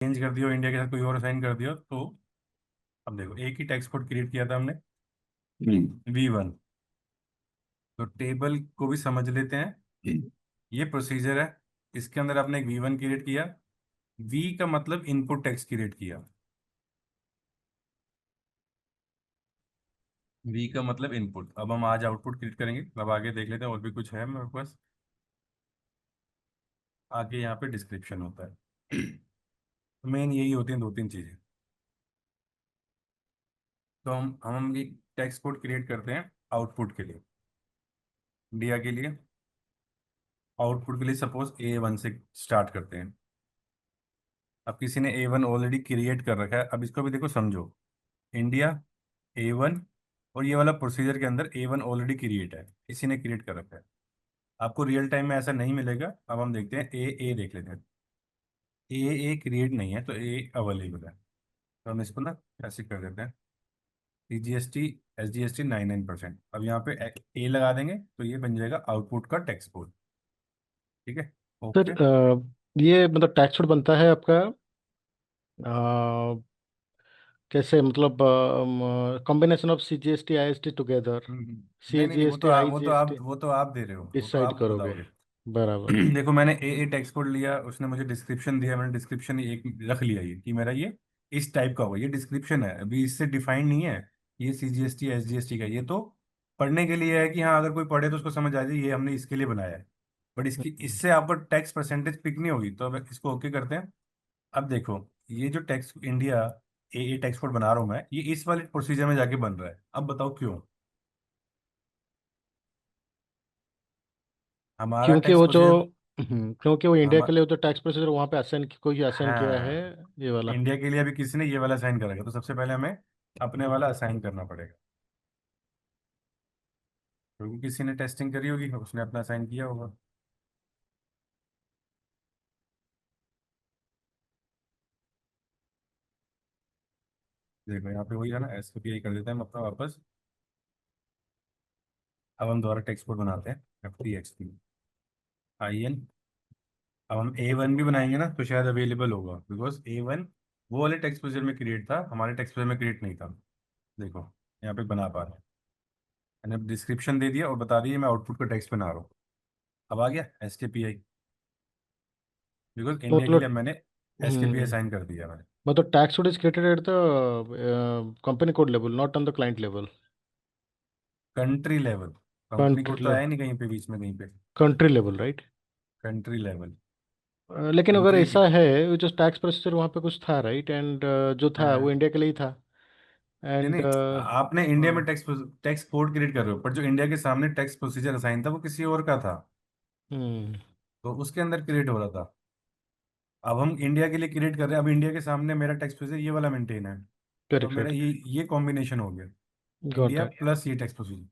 Change कर दिया, India के साथ कोई और असाइन कर दिया, तो अब देखो एक ही टेक्स्ट कोड क्रिएट किया था हमने, V1। तो टेबल को भी समझ लेते हैं। ये प्रोसीजर है, इसके अंदर आपने एक V1 क्रिएट किया। V का मतलब इनपुट टेक्स्ट क्रिएट किया। V का मतलब इनपुट। अब हम आज आउटपुट क्रिएट करेंगे, अब आगे देख लेते हैं और भी कुछ है मेरे पास। आगे यहाँ पे डिस्क्रिप्शन होता है। तो मेन यही होती हैं दो तीन चीज़ें। तो हम एक टेक्स्ट कोड क्रिएट करते हैं आउटपुट के लिए, इंडिया के लिए। आउटपुट के लिए सपोज A1 से स्टार्ट करते हैं। अब किसी ने A1 ऑलरेडी क्रिएट कर रखा है, अब इसको भी देखो समझो। इंडिया, A1, और ये वाला प्रोसीजर के अंदर A1 ऑलरेडी क्रिएट है, किसी ने क्रिएट कर रखा है। आपको रियल टाइम में ऐसा नहीं मिलेगा। अब हम देखते हैं ए देख लेते हैं। ए क्रिएट नहीं है तो ए अवेलेबल है। तो हम इसको ना ऐसे कर देते हैं, CGST SGST 99%। अब यहाँ पे ए लगा देंगे तो ये बन जाएगा आउटपुट का टेक्स्ट कोड। ठीक है, सर ओके। ये मतलब टैक्स फुड बनता है आपका कैसे, मतलब combination of CGST IST together, नहीं नहीं नहीं, वो तो CGST IGST वो तो आप दे रहे हो, वो तो डिसाइड आप करोगे। बताओगे। बराबर। देखो मैंने ए टेक्स्ट कोड लिया, उसने मुझे डिस्क्रिप्शन दिया, मैंने डिस्क्रिप्शन एक रख लिया ये कि मेरा ये इस टाइप का होगा। ये डिस्क्रिप्शन है, अभी इससे डिफाइन नहीं है ये CGST SGST का। ये तो पढ़ने के लिए है कि हाँ अगर कोई पढ़े तो उसको समझ आ जाए ये हमने इसके लिए बनाया है। बट इसकी हम्म। इससे आपको टैक्स परसेंटेज पिक नहीं होगी। तो अब इसको ओके करते हैं। अब देखो, ये जो टैक्स इंडिया ए टैक्स कोड बना रहा हूँ मैं, ये इस वाले प्रोसीजर में जाके बन रहा है। अब बताओ क्यों। हमारा क्योंकि टैक्स वो जो प्रोसीजर क्योंकि वो इंडिया हम के लिए जो टैक्स प्रोसीजर वहाँ पे असाइन कोई असाइन किया है, हाँ, ये वाला। इंडिया के लिए अभी किसी ने ये वाला साइन करेगा तो सबसे पहले हमें अपने वाला असाइन करना पड़ेगा, क्योंकि किसी ने टेस्टिंग करी होगी, उसने अपना साइन किया होगा। देखो यहाँ पे वही है ना, SKPI कर देते हैं हम अपना वापस। अब हम दोबारा टेक्स्ट कोड बनाते हैं, FTXT IN। अब हम A1 भी बनाएंगे ना तो शायद अवेलेबल होगा, बिकॉज A1 वो वाले टेक्स्ट प्रोसीजर में क्रिएट था, हमारे टेक्स्ट प्रोसीजर में क्रिएट नहीं था। देखो यहाँ पे बना पा रहे हैं। मैंने डिस्क्रिप्शन दे दिया और बता दिया मैं आउटपुट का टेक्स्ट बना रहा हूँ। अब आ गया SKPI, बिकॉज तो इंडिया के लिए मतलब मैंने SKPI साइन कर दिया मैंने। मतलब tax food is created at the company code level, not on the client level. Country level, company code तो कंट्री आया नहीं कहीं पे बीच में कहीं पे। Country level, right. Country level. लेकिन अगर कंट्री ऐसा है, जो टैक्स प्रोसीजर वहाँ पे कुछ था, राइट, एंड जो था वो इंडिया के लिए ही था, नहीं एंड नहीं, आपने इंडिया में टैक्स टैक्स कोड क्रिएट कर रहे हो, पर जो इंडिया के सामने टैक्स प्रोसीजर असाइन था वो किसी और का था, हम्म। तो उसके अंदर क्रिएट हो रहा था। अब हम इंडिया के लिए क्रिएट कर रहे हैं, अब इंडिया के सामने मेरा टैक्स प्रोसीजर ये वाला मेंटेन है। तो करेक्ट मेरा करेक्ट। ये कॉम्बिनेशन हो गया, गॉट इंडिया इट। प्लस ये टैक्स प्रोसीजर।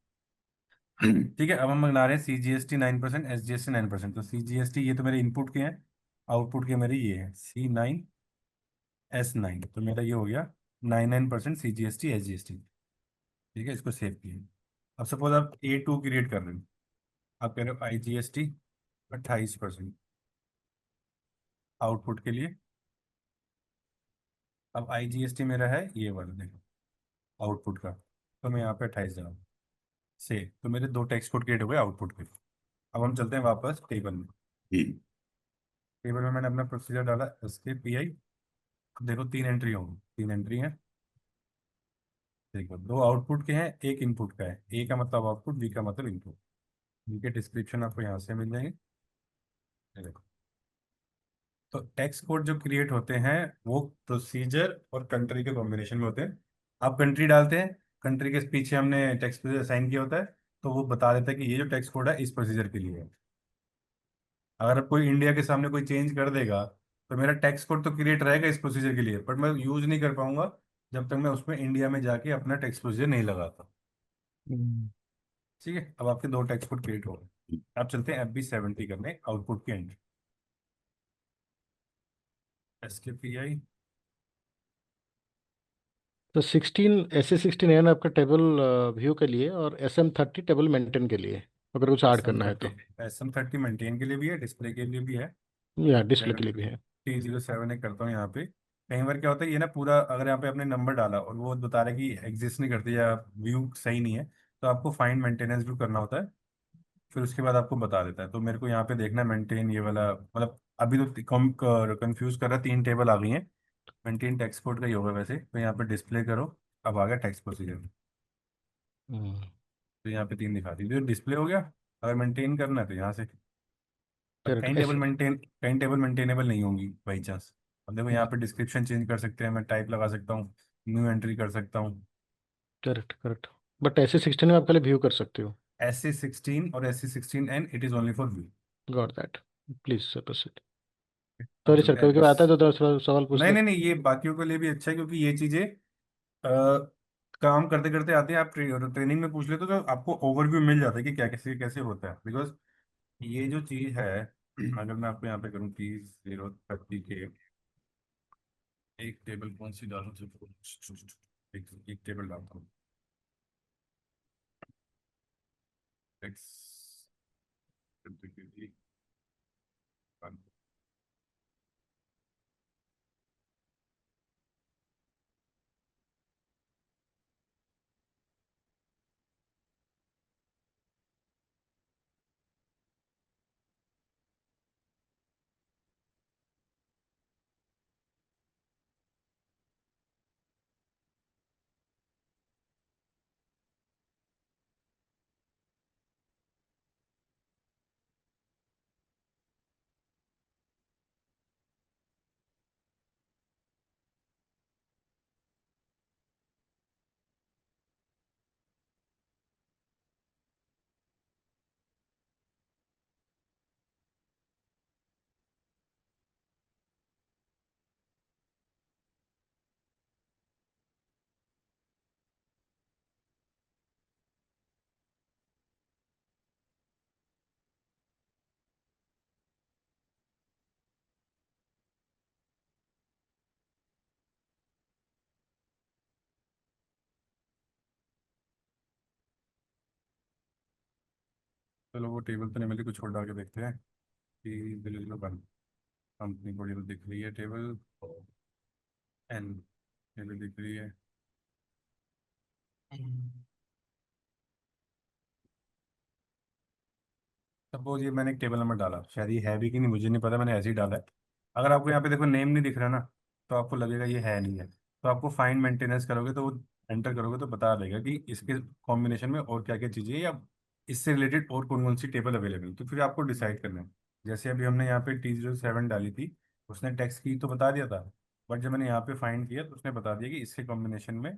ठीक है, अब हम बना रहे हैं CGST 9%, SGST 9%। तो CGST ये तो मेरे इनपुट के हैं, आउटपुट के मेरे ये है C9 S9। तो मेरा ये हो गया 99% CGST SGST। ठीक है, इसको सेव किया। अब सपोज आप A2 क्रिएट कर रहे हो, आप कह रहे हो IGST 28% आउटपुट के लिए। अब IGST मेरा है ये वाला, देखो आउटपुट का। तो मैं यहाँ पे 28 जा रहा हूँ से, तो मेरे दो टेक्स्ट कोड क्रिएट हो गए आउटपुट के। अब हम चलते हैं वापस टेबल में। टेबल में मैंने अपना प्रोसीजर डाला SKPI। अब देखो तीन एंट्री होंगी, तीन एंट्री हैं। देखो दो आउटपुट के हैं, एक इनपुट का है। ए का मतलब आउटपुट, बी का मतलब इनपुट। बी के डिस्क्रिप्शन आपको यहाँ से मिल जाएंगे। ये देखो, तो टेक्स्ट कोड जो क्रिएट होते हैं वो प्रोसीजर और कंट्री के कॉम्बिनेशन में होते हैं। आप कंट्री डालते हैं, कंट्री के पीछे हमने टेक्स्ट प्रोसीजर असाइन किया होता है, तो वो बता देता है कि ये जो टेक्स्ट कोड है इस प्रोसीजर के लिए है। अगर कोई इंडिया के सामने कोई चेंज कर देगा तो मेरा टेक्स्ट कोड तो क्रिएट रहेगा इस प्रोसीजर के लिए, बट मैं यूज नहीं कर पाऊंगा जब तक मैं उसमें इंडिया में जाके अपना टेक्स्ट प्रोसीजर नहीं लगाता। ठीक है, अब आपके दो टेक्स्ट कोड क्रिएट हो गए। अब चलते हैं FB70 करने आउटपुट के एंड। SKPI। तो 16 SE16 आपका टेबल व्यू के लिए, और SM30 टेबल मेंटेन के लिए, अगर कुछ ऐड एस एम करना है थर्टी तो। एस एम थर्टी मेंटेन के लिए भी है, डिस्प्ले के लिए भी है। या डिस्प्ले मैं के लिए भी है। T07 करता हूँ यहाँ पे। कई बार क्या होता है, ये ना पूरा अगर यहाँ पे आपने नंबर डाला और वो बता रहा है कि एग्जिस्ट नहीं करती या व्यू सही नहीं है, तो आपको फाइंड मेंटेनेंस भी करना होता है। फिर उसके बाद आपको बता देता है। तो मेरे को यहाँ पे देखना है मेंटेन ये वाला, मतलब अभी तो कम कंफ्यूज कर रहा है, 3 टेबल आ गई हैं। मेंटेन टेक्स्ट कोड का ही होगा वैसे, तो यहाँ पे डिस्प्ले करो। अब आ गया टेक्स्ट प्रोसीजर। हम्म। तो यहाँ पे 3 दिखा दी, तो डिस्प्ले हो गया। अगर मेंटेन करना है तो यहाँ से। पर करेक्ट। कई टेबल मेंटेनेबल नहीं होंगी बाई चांस। अब देखो यहाँ पे डिस्क्रिप्शन चेंज कर सकते हैं, मैं टाइप लगा सकता हूँ, न्यू एंट्री कर सकता हूँ। Correct correct. बट ऐसे 16 में आप पहले व्यू कर सकते हो। SC16 और SC16N it is only for view. Got that. Please sir proceed. अब सॉरी सर, चलते कभी हैं कभी इस। आता है तो थोड़ा सवाल पूछ नहीं ले। नहीं नहीं, ये बाकियों के लिए भी अच्छा है, क्योंकि ये चीजें काम करते करते आती है। आप ट्रेनिंग में पूछ लेते हो तो आपको ओवरव्यू मिल जाता है कि क्या कैसे कैसे होता है। बिकॉज ये जो चीज है, अगर मैं आपको यहाँ पे करूँ कि 030 के एक टेबल कौन सी डालूं, एक टेबल डालता हूँ। एक्स चलो, वो टेबल तो नहीं मिली, कुछ और डाल के देखते हैं कि दिल्ली में बन कंपनी को टेबल दिख रही है। टेबल एन टेबल दिख रही है। सपोज ये मैंने एक टेबल नंबर डाला, शायद ये है भी कि नहीं मुझे नहीं पता, मैंने ऐसे ही डाला है। अगर आपको यहाँ पे देखो नेम नहीं दिख रहा ना, तो आपको लगेगा ये है नहीं है। तो आपको फाइंड मेंटेनेंस करोगे तो वो एंटर करोगे तो बता देगा कि इसके कॉम्बिनेशन में और क्या क्या चीज़ें हैं, या इससे रिलेटेड और कौन कौन सी टेबल अवेलेबल है। तो फिर आपको डिसाइड करना है। जैसे अभी हमने यहाँ पे T07 डाली थी, उसने टेक्स्ट की तो बता दिया था। बट जब मैंने यहाँ पे फाइंड किया तो उसने बता दिया कि इसके कॉम्बिनेशन में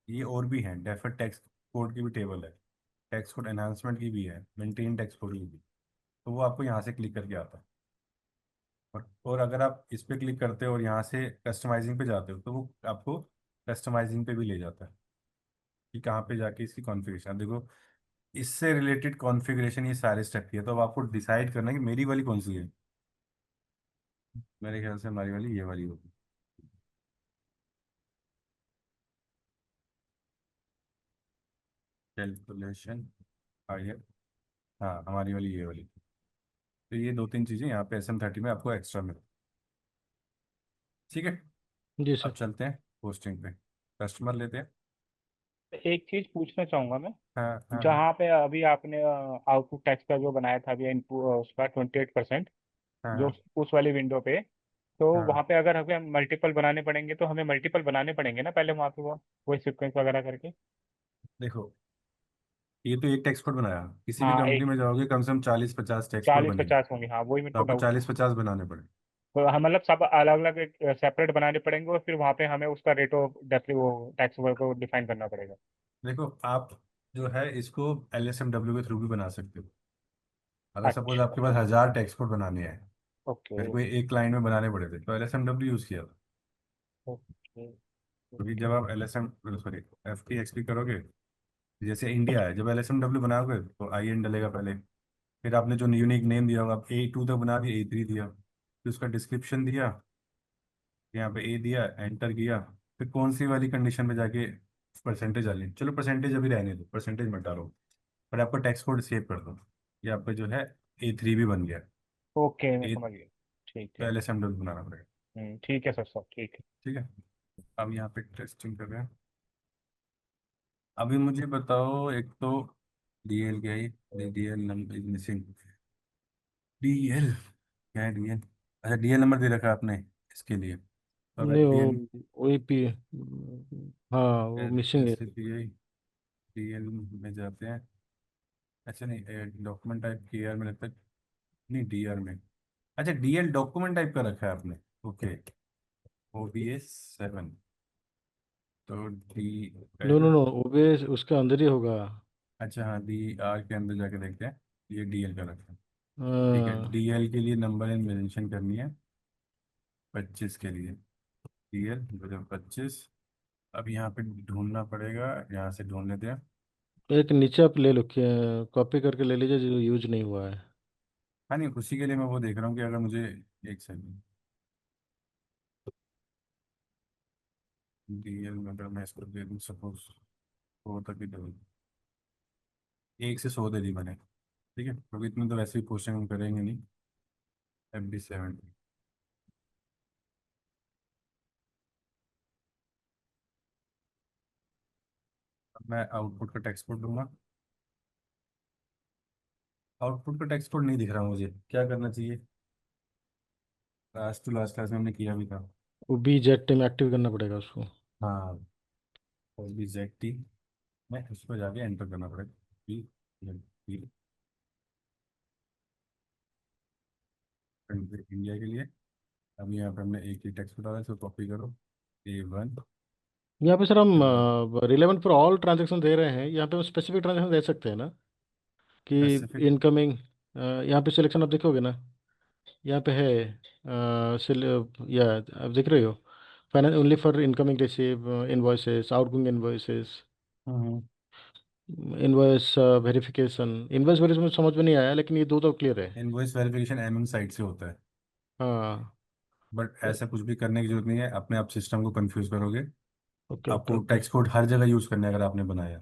ये और भी हैं। डेफर टेक्स्ट कोड की भी टेबल है, टेक्स्ट कोड एनहांसमेंट की भी है, मेंटेन टेक्स्ट कोड की भी। तो वो आपको यहाँ से क्लिक करके आता है। और अगर आप इस पे क्लिक करते हो और यहाँ से कस्टमाइजिंग पे जाते हो, तो वो आपको कस्टमाइजिंग पे भी ले जाता है कि कहाँ पे जाके इसकी कॉन्फ़िगरेशन देखो। इससे रिलेटेड कॉन्फ़िगरेशन ये सारे स्टेप की है। तो अब आपको डिसाइड करना है कि मेरी वाली कौन सी है। मेरे ख्याल से हमारी वाली ये वाली होगी। कैलकुलेशन आई है। हाँ, हमारी वाली ये वाली। तो ये 2-3 चीज़ें यहाँ पे SM30 में आपको एक्स्ट्रा मिल। ठीक है। जी अब सर। चलते हैं पोस्टिंग पे, कस्टमर लेते हैं। एक चीज पूछना चाहूंगा मैं। हाँ हाँ हाँ जहाँ पे अभी आपने आउटपुट टैक्स का जो बनाया था अभी इनपुट उसका 28%, जो हाँ उस वाली विंडो पे, तो हाँ। वहाँ पे अगर हमें मल्टीपल बनाने पड़ेंगे तो हमें मल्टीपल बनाने पड़ेंगे ना पहले वहाँ पे वो वही सीक्वेंस वगैरह करके। देखो, ये तो एक टेक्स्ट कोड बनाया, किसी भी हाँ कंपनी एक में जाओगे कम से कम 40-50 टेक्स्ट कोड 40-50 बनेंगे। होंगे, हाँ वही मेरे तो को आपको डाउट था। 40-50 बनाने पड़े। तो हम मतलब सब अलग अलग सेपरेट बनाने पड़ेंगे और फिर वहाँ पे हमें उसका रेट ऑफ डेप्थ वो टैक्स को डिफाइन करना पड़ेगा। देखो, आप जो है इसको LSMW के थ्रू भी बना सकते हो। अगर सपोज अच्छा। आपके पास 1000 टेक्स्ट कोड बनाने हैं, ओके मेरे को एक क्लाइंट में बनाने पड़े थे, तो LSMW यूज़ किया था। ओके क्योंकि ओके। जब आप LSM सॉरी FTXP करोगे, जैसे इंडिया है, जब LSMW बनाओगे तो IN डलेगा पहले। फिर आपने जो यूनिक नेम दिया होगा, आप A2 तक बना दिया, A3 दिया, फिर उसका डिस्क्रिप्शन दिया, यहाँ पे ए दिया, एंटर किया। फिर कौन सी वाली कंडीशन पे जाके परसेंटेज डाली, चलो परसेंटेज अभी रहने दो, परसेंटेज मत डालो। पर आपको टेक्स्ट कोड सेव कर दो, ये आपका जो है A3 भी बन गया। ओके मैं ए समझ गया। ठीक है। पहले से हम लोग बनाना पड़ेगा। ठीक है सर, सब ठीक है। ठीक है, अब यहाँ पे टेस्टिंग कर रहे हैं। अभी मुझे बताओ, एक तो डीएल क्या है, DL number is missing. DL क्या है, डीएल? अच्छा, डीएल नंबर दे रखा है आपने इसके लिए, तो अब नहीं डीएल वो एपी, हाँ वो मिसिंग है। एस पी आई डीएल में जाते हैं। अच्छा नहीं, डॉक्यूमेंट टाइप के आर में लगता है, नहीं डीआर में। अच्छा, डीएल डॉक्यूमेंट टाइप का रखा है आपने। ओके, OBS 7, तो डी नो नो पहले। नो, ओबीएस उसके अंदर ही होगा। अच्छा हाँ, DR के अंदर जाके देखते हैं, ये डीएल का रखा है। ठीक है, हाँ, डीएल के लिए नंबर इन मेंशन करनी है, 25 के लिए, DL 25। अब यहाँ पे ढूंढना पड़ेगा, यहाँ से ढूंढ लेते हैं। एक नीचे आप ले लो, कॉपी करके ले लीजिए जो यूज नहीं हुआ है। हाँ नहीं, उसी के लिए मैं वो देख रहा हूँ कि अगर मुझे, एक सेकंड, डीएल में अगर मैं इसको दे दूँ सपोज 100 तक ही दे, 1 से 100 दे दी मैंने। ठीक है, क्योंकि इतने तो वैसे ही क्वेश्चन हम करेंगे नहीं। FB 7, अब मैं आउटपुट का टेक्स्ट कोड दूंगा। आउटपुट का टेक्स्ट कोड नहीं दिख रहा मुझे, क्या करना चाहिए? लास्ट टू लास्ट क्लास में हमने किया भी था। वो बी जेड में एक्टिव करना पड़ेगा उसको। हाँ, OBZ में उस पर जाके एंटर करना पड़ेगा, बी इंडिया के लिए। अभी यहाँ पे हमने एक ही टेक्स्ट डाला है, इसको कॉपी करो, A1। यहाँ पे सर हम रिलेवेंट फॉर ऑल ट्रांजेक्शन दे रहे हैं, यहाँ पे हम स्पेसिफिक ट्रांजेक्शन दे सकते हैं ना, कि स्पेसिफिक। इनकमिंग। यहाँ पे सिलेक्शन आप देखोगे ना, यहाँ पे है या आप देख रहे हो, finance only for incoming receive invoices, outgoing invoices, hmm. Invoice verification. Invoice verification समझ में नहीं आया, लेकिन ये दो तो क्लियर है। इनवॉइस वेरिफिकेशन MM साइट से होता है, हाँ। बट ऐसा कुछ भी करने की जरूरत नहीं है, अपने आप सिस्टम को कंफ्यूज करोगे। ओके ओके आपको ओके। टेक्स्ट कोड हर जगह यूज करना है अगर आपने बनाया।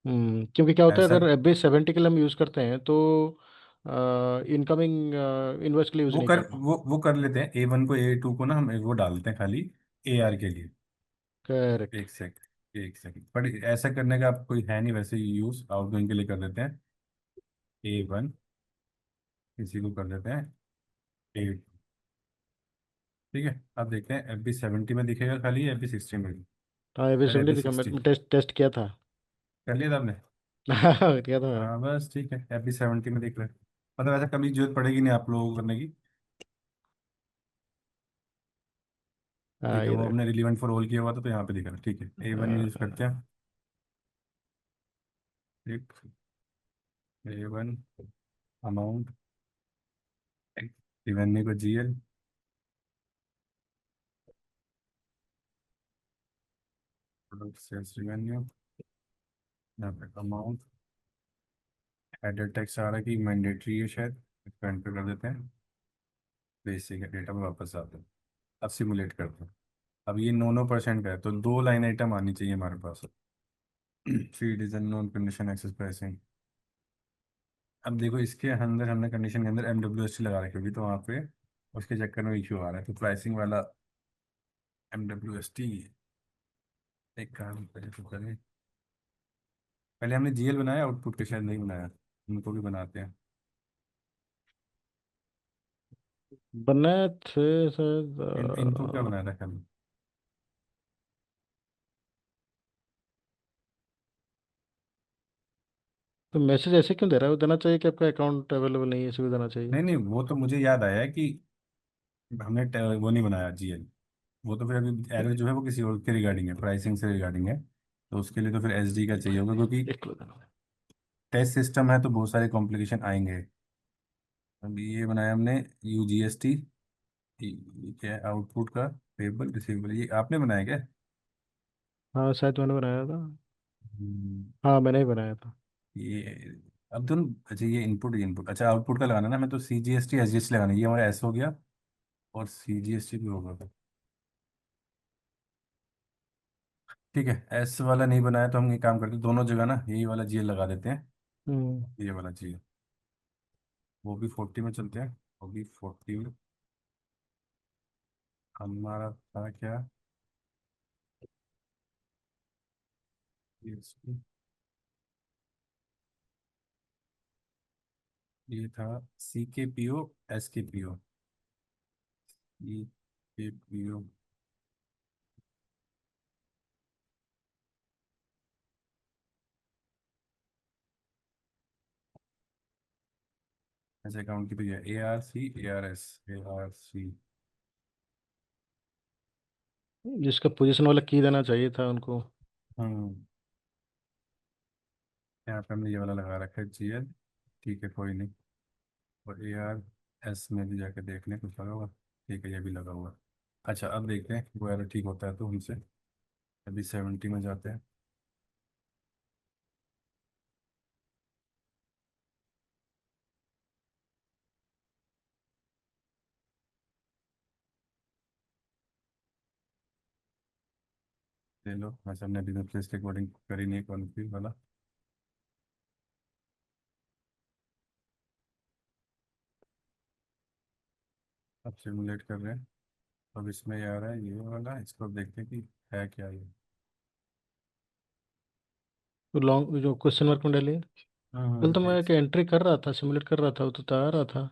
क्योंकि क्या होता है, ऐसा, अगर FB 70 के लिए हम यूज़ करते हैं तो इनकमिंग इनवॉइस के लिए यूज़ वो नहीं कर करना। वो कर लेते हैं, A1 को A2 को ना हम वो डाल देते हैं खाली AR के लिए। करेक्ट। एक सेकंड बट ऐसा करने का आप कोई है नहीं, वैसे यूज आउटगोइंग के लिए कर देते हैं A1, इसी को कर देते हैं A2। ठीक है, अब देखते हैं FB 70 में दिखेगा खाली, या FB 60 में? हाँ, FB पहले 70 FB दिखा, मैं 60 टेस्ट टेस्ट किया था। कर लिया था आपने? किया था। हाँ बस ठीक है, FB 70 में देख रहे हैं। मतलब ऐसा कभी जरूरत पड़ेगी नहीं आप लोगों को करने की। हाँ ठीक है, ये वो देख। हमने रिलीवेंट फॉर ऑल किया हुआ था, तो यहाँ पे दिख रहा है। ठीक है, A1 यूज करते हैं। ठीक, A1 अमाउंट, रेवेन्यू को GL, प्रोडक्ट सेल्स रेवेन्यू, यहाँ पे अमाउंट, एडेड टैक्स आ रहा है कि मैंडेटरी है शायद, इसको एंटर कर देते हैं। बेसिक डेटा में वापस आते हैं, अब सिमुलेट करते हैं। अब ये 9% का है, तो 2 लाइन आइटम आनी चाहिए हमारे पास। Feed is unknown, condition access pricing. अब देखो, इसके अंदर हमने कंडीशन के अंदर MWST लगा रखी होगी, तो वहाँ पे उसके चक्कर में इश्यू आ रहा है, तो प्राइसिंग वाला MWST। एक काम करें तो करें, पहले हमने GL बनाया, आउटपुट के शायद नहीं बनाया, उनको भी बनाते हैं। बनाए थे शायद। इनपुट का बनाया था कल। तो मैसेज ऐसे क्यों दे रहा है? वो देना चाहिए कि आपका अकाउंट अवेलेबल नहीं है, ऐसे भी देना चाहिए। नहीं नहीं, वो तो मुझे याद आया है कि हमने वो नहीं बनाया GL। वो तो फिर अभी एरर जो है वो किसी और के रिगार्डिंग है, प्राइसिंग से रिगार्डिंग है, तो उसके लिए तो फिर SD का चाहिए होगा, क्योंकि एक लो देना। टेस्ट सिस्टम है तो बहुत सारे कॉम्प्लिकेशन आएंगे। अभी ये बनाया हमने UGST, क्या है आउटपुट का, पेबल रिसीवेबल, ये आपने बनाया क्या? हाँ शायद मैंने बनाया था। हम्म, हाँ मैंने ही बनाया था। ये अब दोनों, अच्छा ये इनपुट, अच्छा आउटपुट का लगाना ना, मैं तो CGST SGST लगाना, ये हमारा S हो गया, और CGST भी होगा। ठीक है, S वाला नहीं बनाया, तो हम ये काम करते हैं, दोनों जगह ना यही वाला GL लगा देते हैं। हम्म। ये वाला GL, वो भी 40 में चलते हैं, वो भी 40 में। हमारा था क्या, ये ये था C K P O S K P O, C K P O. ऐसे अकाउंट की तो ये A R C A R S A R C. जिसका पोजीशन वाला की देना चाहिए था उनको। हम्म, यहाँ पे हमने ये वाला लगा रखा है जी एल। ठीक है कोई नहीं। और ए आर एस में भी जाके देख लें कुछ लगा हुआ। ठीक है ये भी लगा हुआ। अच्छा अब देखते हैं वो एरर ठीक होता है तो हमसे। अभी 70 में जाते हैं। ले लो, वैसे हमने बिजनेस प्लेस की कोडिंग करी नहीं कौन सी वाला। अब सिमुलेट कर रहे हैं। अब इसमें ये आ रहा है ये वाला, इसको अब देखते हैं कि है क्या ये। तो लॉन्ग जो क्वेश्चन मार्क में डालिए। कल तो मैं टेक्स्ट। एक एंट्री कर रहा था, सिमुलेट कर रहा था, वो तो आ रहा था।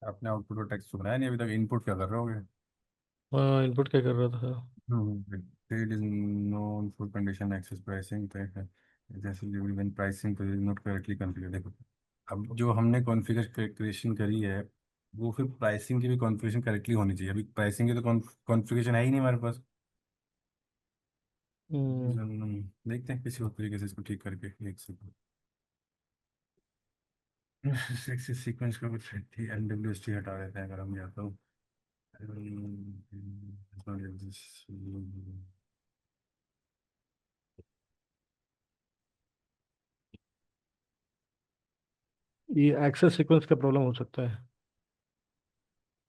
आपने आउटपुट और टेक्स्ट बनाया नहीं अभी तक, इनपुट क्या कर रहे होगे। हाँ, इनपुट क्या कर रहा था। Trade is known for condition access pricing तो है। जैसे when pricing तो is not correctly configured। देखो अब जो हमने कॉन्फ़िगरेशन करी है वो फिर प्राइसिंग की भी कॉन्फ़िगरेशन करेक्टली होनी चाहिए। अभी प्राइसिंग की तो कॉन्फ़िगरेशन है ही नहीं हमारे पास। हम्म। देखते हैं किसी और तरीके से इसको ठीक करके एक सेकंड। सीक्वेंस का कुछ एन डब्ल्यू एस टी हटा देते हैं अगर हम या तो। ये एक्सेस सीक्वेंस का प्रॉब्लम हो सकता है।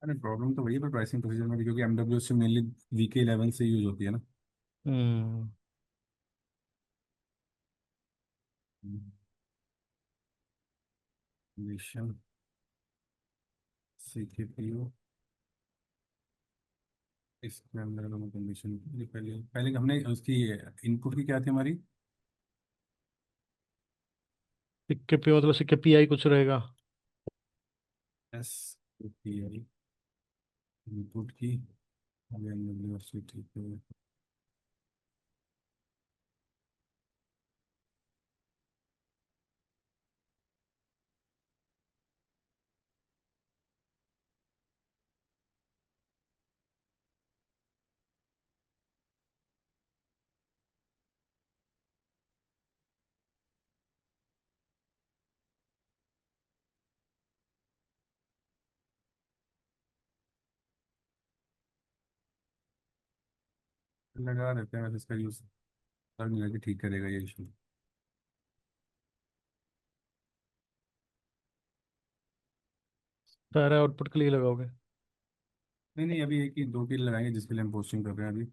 अरे प्रॉब्लम तो वही है पर प्राइसिंग प्रोसीजर में भी, क्योंकि एमडब्ल्यू से मेनली वीके 11 से यूज होती है ना। हम्म। कंडीशन सीपीयू इसके अंदर हम कंडीशन पहले पहले हमने उसकी इनपुट की क्या थी हमारी। सिक्के पे मतलब सिक्के पी आई कुछ रहेगा। एस पी आई इनपुट की एमडब्ल्यू ठीक है। लगा देते हैं वैसे इसका यूज लग नहीं रहा कि ठीक करेगा ये इशू। सारा आउटपुट के लिए लगाओगे। नहीं नहीं अभी एक ही दो के लिए लगाएंगे जिसके लिए हम पोस्टिंग कर रहे हैं अभी।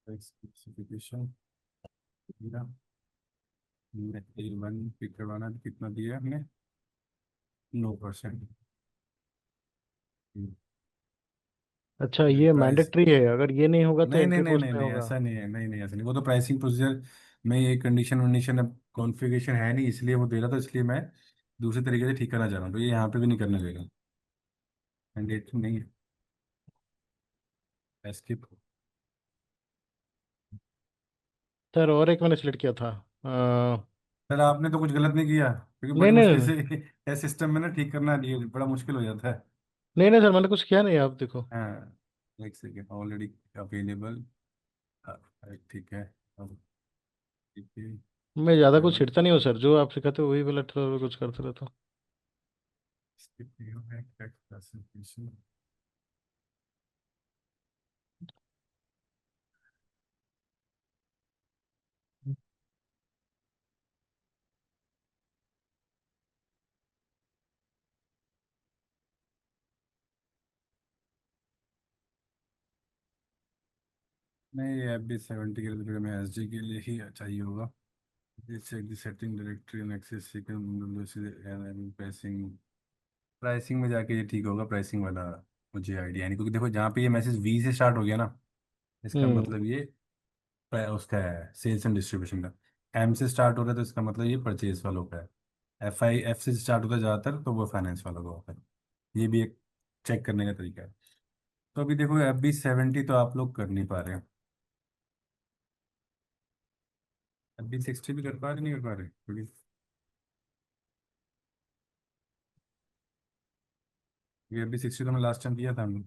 स्पेसिफिकेशन वन पिक करवाना कितना दिया है हमने 9%। अच्छा, ये प्राइस मैंडेटरी है, अगर ये नहीं होगा तो नहीं नहीं एंट्री नहीं पोस्ट नहीं में नहीं होगा। ऐसा नहीं है, नहीं नहीं ऐसा नहीं, वो तो प्राइसिंग प्रोसीजर में ये कंडीशन वंडीशन अब कॉन्फ़िगरेशन है नहीं इसलिए वो दे रहा था, इसलिए मैं दूसरे तरीके से ठीक करना चाह रहा हूँ तो ये यहाँ पे भी नहीं करने देगा। मैंडेटरी नहीं है स्किप। सर और एक मैंने सिलेक्ट किया था। सर आपने तो कुछ गलत नहीं किया क्योंकि नहीं बड़ी नहीं मुश्किल नहीं से टेस्ट सिस्टम में ना ठीक करना ये बड़ा मुश्किल हो जाता है। नहीं नहीं सर, मैंने कुछ किया नहीं, आप देखो। हाँ एक सेकेंड ऑलरेडी अवेलेबल। ठीक है अब ठीक है। मैं ज़्यादा कुछ लेवल छिड़ता नहीं हूँ सर, जो आप सिखाते हो वही वाला थोड़ा कुछ करते रहता हूँ। स्किप है टेक्स्ट क्लासिफिकेशन। नहीं, ये FB70 के लिए मैं SD के लिए ही चाहिए होगा। Check the setting directory and access sequence pricing. Pricing में जाके ये ठीक होगा, प्राइसिंग वाला मुझे आइडिया नहीं, क्योंकि देखो जहाँ पे ये मैसेज V से स्टार्ट हो गया ना, इसका हम्म मतलब ये उसका है सेल्स एंड डिस्ट्रीब्यूशन का। M से स्टार्ट हो रहा है तो इसका मतलब ये परचेज वालों का है। F से स्टार्ट होता है ज़्यादातर, तो वो फाइनेंस वालों का होता है। ये भी एक चेक करने का तरीका है। तो अभी देखो FB70 तो आप लोग कर नहीं पा रहे हैं। FB60 भी कर पा रहे नहीं कर पा रहे क्योंकि FB60 तो मैं लास्ट टाइम किया था हमने।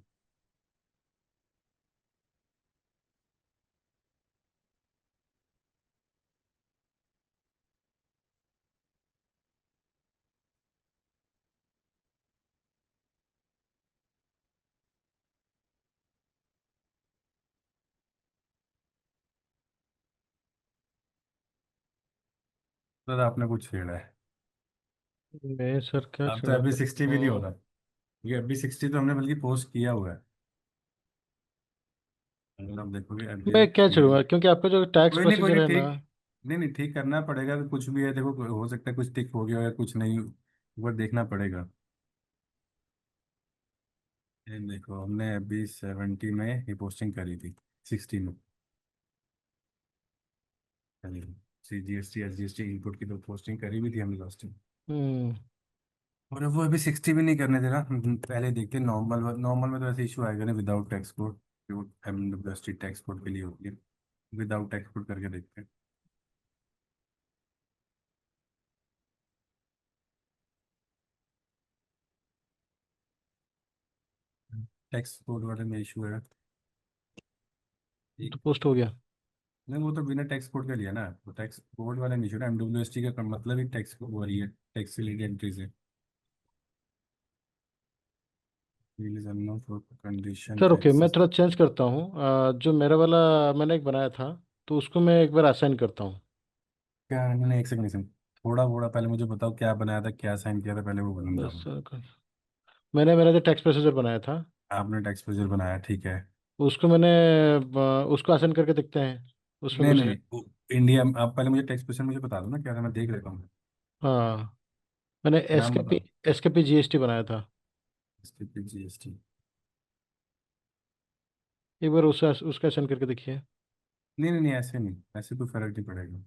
सर आपने कुछ छेड़ा है। मैं सर क्या अब तो छेड़ा FB60 सकता भी नहीं हो हूँ? रहा, क्योंकि FB60 तो हमने बल्कि पोस्ट किया हुआ है। अगर आप देखोगे मैं क्या FB छेड़ूंगा, क्योंकि आपका जो टैक्स कोई नहीं, कोई प्रोसीजर नहीं, है ना। ठीक। नहीं नहीं, ठीक करना पड़ेगा, कुछ भी है देखो, हो सकता है कुछ टिक हो गया हो या कुछ नहीं, एक बार देखना पड़ेगा। ये देखो हमने FB70 में ये पोस्टिंग करी थी, 60 में। CGST SGST इनपुट की तो पोस्टिंग करी भी थी हमने लास्ट टाइम। हम्म और अब वो FB60 भी नहीं करने दे रहा। पहले देखते नॉर्मल नॉर्मल में तो ऐसे इशू आएगा ना, विदाउट टैक्स कोड। जो MWST टैक्स कोड के लिए होती है, विदाउट टैक्स कोड करके देखते हैं। टैक्स कोड वाले में इशू है। तो पोस्ट हो गया। नहीं, वो तो बिना टैक्स कोड का लिया ना, तो टैक्स कोड वाला नहीं छोड़ा। MWST का मतलब ही टैक्स कोड हो रही है, टैक्स रिलेटेड एंट्रीज है। कंडीशन सर ओके, मैं एक्सेस। थोड़ा चेंज करता हूँ। जो मेरा वाला मैंने एक बनाया था, तो उसको मैं एक बार असाइन करता हूँ। क्या, नहीं एक सेकंड, एक सेकंड। थोड़ा थोड़ा पहले मुझे बताओ क्या बनाया था, क्या साइन किया था, पहले वो बनूंगा बस मैं। सर मैंने मेरा जो टैक्स प्रोसीजर बनाया था, आपने टैक्स प्रोसीजर बनाया, ठीक है। उसको मैंने उसको असाइन करके देखते हैं, उसमें नहीं कुछ नहीं है। नहीं, इंडिया, आप पहले मुझे टैक्स प्रोसीजर मुझे बता दो ना क्या था, मैं देख लेता हूँ। हाँ, मैंने नाम बताओ। एस के पी GST बनाया था। इसके पी GST। एक बार उसका असाइन करके देखिए। नहीं नहीं नहीं, ऐसे नहीं, ऐसे कोई फर्क नहीं पड़ेगा।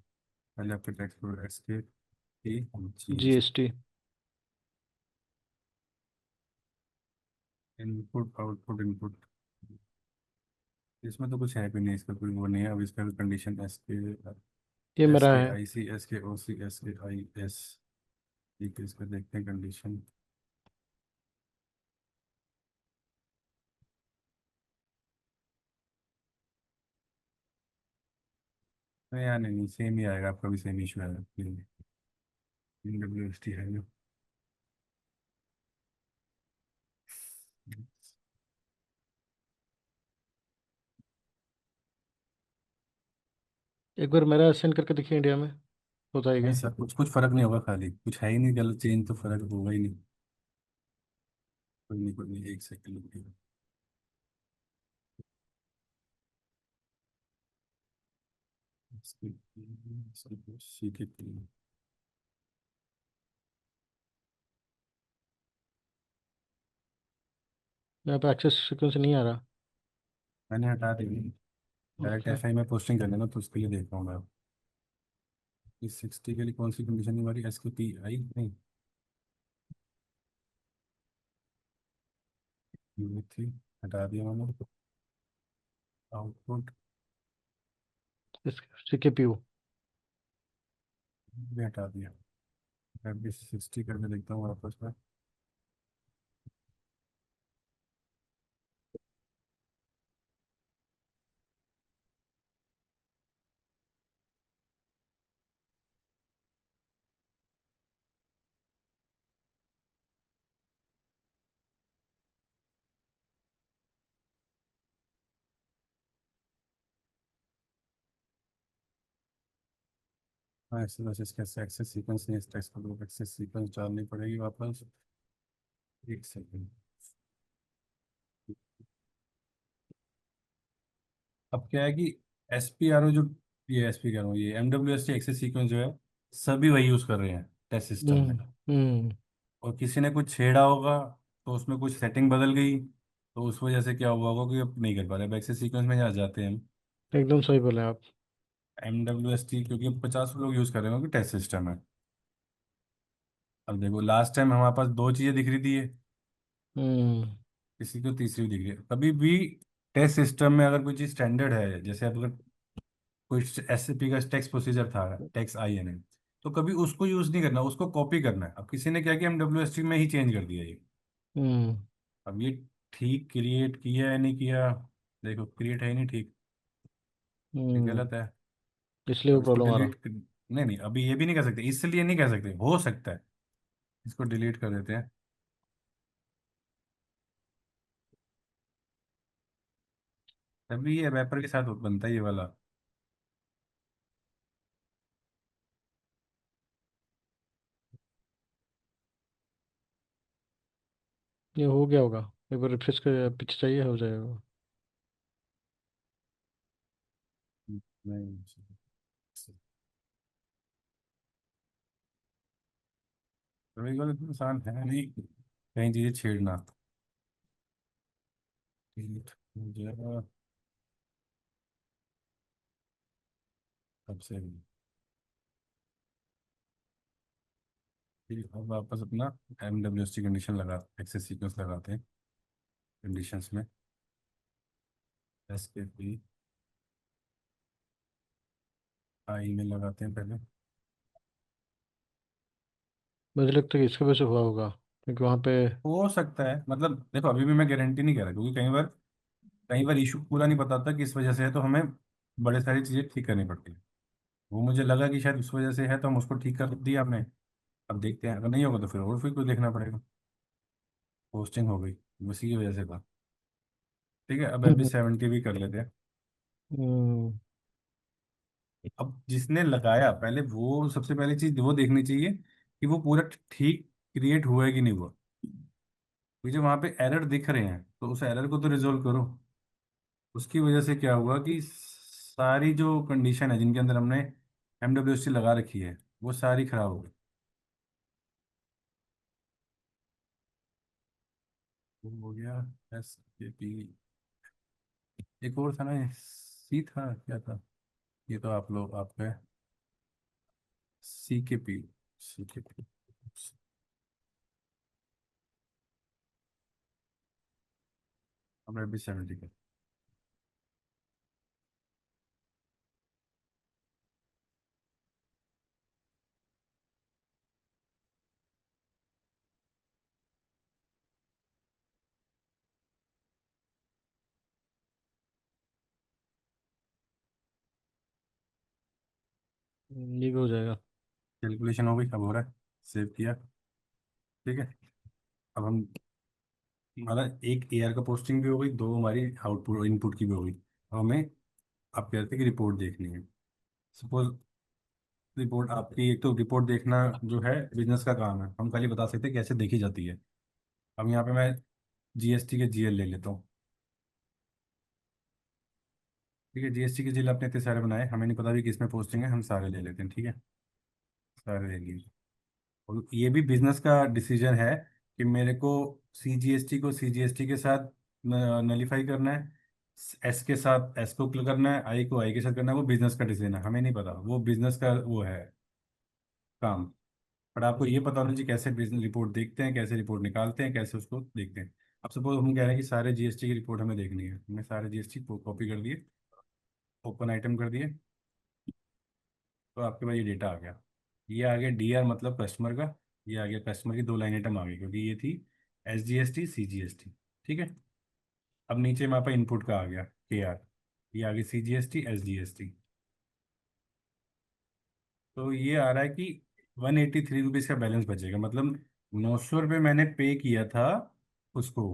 पहले आपके tax procedure SK P GST। GST। Input output input, इसमें तो कुछ है भी नहीं, इसका कोई वो नहीं है। अब इसका कंडीशन ये एस मेरा के है। आई सी SKOC SKIS। ठीक है, इसका देखते हैं कंडीशन। नहीं यार, नहीं सेम ही आएगा, आपका भी सेम इशू आएगा। WST है जो। एक बार मेरा असाइन करके देखिए, इंडिया में होता है नहीं क्या? सर, कुछ कुछ फर्क नहीं होगा, खाली कुछ है ही नहीं, गलत चेंज तो फर्क होगा ही नहीं। कोई नहीं, एक सेकंड रुकिए। CK। यहाँ पे एक्सेस सीक्वेंस नहीं आ रहा। मैंने हटा दी। Direct okay. FI में पोस्टिंग करनी है ना, तो उसके लिए देख रहा हूँ मैं। इस 60 के लिए कौन सी कंडीशन है हमारी, SKPI नहीं, ये थी, हटा दिया मैंने। Output CKPU। भी हटा दिया। FB60 करके देखता हूँ वापस में। हाँ, इस तरह से इसका एक्सेस सीक्वेंस नहीं, इस टेक्स्ट को एक्सेस सीक्वेंस डालनी पड़ेगी वापस। एक सेकंड। अब क्या है कि एस पी आर ओ जो, ये एस पी कह रहा हूँ, ये M W S T access sequence जो है, सभी वही यूज़ कर रहे हैं टेस्ट सिस्टम में। हम्म। और किसी ने कुछ छेड़ा होगा तो उसमें कुछ सेटिंग बदल गई, तो उस वजह से क्या हुआ होगा कि अब नहीं कर पा रहे। अब एक्सेस सीक्वेंस में जहाँ जाते हैं हम, एकदम सही बोले आप। एम डब्ल्यू एस टी, क्योंकि 50 लोग यूज़ कर रहे हैं क्योंकि टेस्ट सिस्टम है। अब देखो लास्ट टाइम हमारे पास दो चीज़ें दिख रही थी, ये हम्म। किसी को तीसरी भी दिख रही है। कभी भी टेस्ट सिस्टम में अगर कोई चीज़ स्टैंडर्ड है, जैसे अब अगर कोई एस पी का टेक्स्ट प्रोसीजर था, टेक्स्ट आई एन ए, तो कभी उसको यूज़ नहीं करना, उसको कॉपी करना है। अब किसी ने क्या किया, एम डब्ल्यू एस टी में ही चेंज कर दिया ये। हम्म। अब ये ठीक क्रिएट किया है नहीं किया, देखो क्रिएट है ही नहीं ठीक, ये हम्म। गलत है। इसलिए वो अब इसको प्रॉब्लम आ रहा। डिलीट, नहीं नहीं अभी ये भी नहीं कर सकते, इसलिए नहीं कह सकते, हो सकता है। इसको डिलीट कर देते हैं। तभी ये रैपर के साथ बनता है ये वाला। ये हो गया होगा, एक बार रिफ्रेश कर पीछे चाहिए, हो जाएगा। नहीं, कभी कभी तो आसान है नहीं कई चीजें छेड़ना। delete हो जाएगा, अब से ठीक। अब वापस अपना M W S T condition लगा, एक्सेस सीक्वेंस लगाते हैं कंडीशंस में, एस के पी आई में लगाते हैं पहले। मुझे लगता है कि इसकी वजह से हुआ होगा, क्योंकि वहाँ पे। हो सकता है, मतलब देखो अभी भी मैं गारंटी नहीं कह रहा, क्योंकि कई बार इशू पूरा नहीं पता था किस वजह से है, तो हमें बड़े सारी चीज़ें ठीक करनी पड़ती है। वो मुझे लगा कि शायद उस वजह से है, तो हम उसको ठीक कर दिया हमने। अब देखते हैं, अगर नहीं होगा तो फिर और फिर कोई देखना पड़ेगा। पोस्टिंग हो गई, उसी की वजह से था। ठीक है, अब अभी हम्म। 70 भी कर लेते हैं। हम्म। अब जिसने लगाया पहले, वो सबसे पहली चीज वो देखनी चाहिए कि वो पूरा ठीक क्रिएट हुआ है कि नहीं हुआ। मुझे वहां पे एरर दिख रहे हैं, तो उस एरर को तो रिजोल्व करो। उसकी वजह से क्या हुआ कि सारी जो कंडीशन है जिनके अंदर हमने एम डब्ल्यू एस टी लगा रखी है, वो सारी खराब हो गई। वो हो गया एस के पी। एक और था ना, सी था क्या था, ये तो आप लोग आपका सी के पी, सी के पी। हमें भी 70 का। ये भी हो जाएगा। कैलकुलेशन हो गई, अब हो रहा है, सेव किया। ठीक है, अब हम, हमारा एक एआर का पोस्टिंग भी हो गई, दो हमारी आउटपुट इनपुट की भी हो गई। अब हमें, आप कहते हैं कि रिपोर्ट देखनी है। सपोज रिपोर्ट आपकी, एक तो रिपोर्ट देखना जो है बिजनेस का काम है, हम खाली बता सकते हैं कैसे देखी जाती है। अब यहाँ पे मैं जीएसटी के जीएल ले लेता हूँ। ठीक है, जीएसटी के जीएल अपने इतने सारे बनाए, हमें नहीं पता भी किस में पोस्टिंग है, हम सारे ले लेते हैं। ठीक है, सारे ले लिए। और ये भी बिजनेस का डिसीजन है कि मेरे को सीजीएसटी को सीजीएसटी के साथ नलीफाई करना है, एस के साथ एस को करना है, आई को आई के साथ करना है। वो बिजनेस का डिसीजन है, हमें नहीं पता, वो बिजनेस का वो है काम। पर आपको ये पता होना चाहिए कैसे बिजनेस रिपोर्ट देखते हैं, कैसे रिपोर्ट निकालते हैं, कैसे उसको देखते हैं। अब सपोज हम कह रहे हैं कि सारे जीएसटी की रिपोर्ट हमें देखनी है, हमने सारे जीएसटी को कॉपी कर दिए, ओपन आइटम कर दिए, तो आपके पास ये डेटा आ गया। ये आ गया डीआर मतलब कस्टमर का, ये आ गया कस्टमर की दो लाइन आइटम आ गई, क्योंकि ये थी S G S T C G S T. ठीक है, अब नीचे हमारे पास इनपुट का आ गया के आर, ये आ गई C G S T S G S T. तो ये आ रहा है कि 183 रुपीज़ का बैलेंस बचेगा, मतलब 900 रुपये मैंने पे किया था उसको,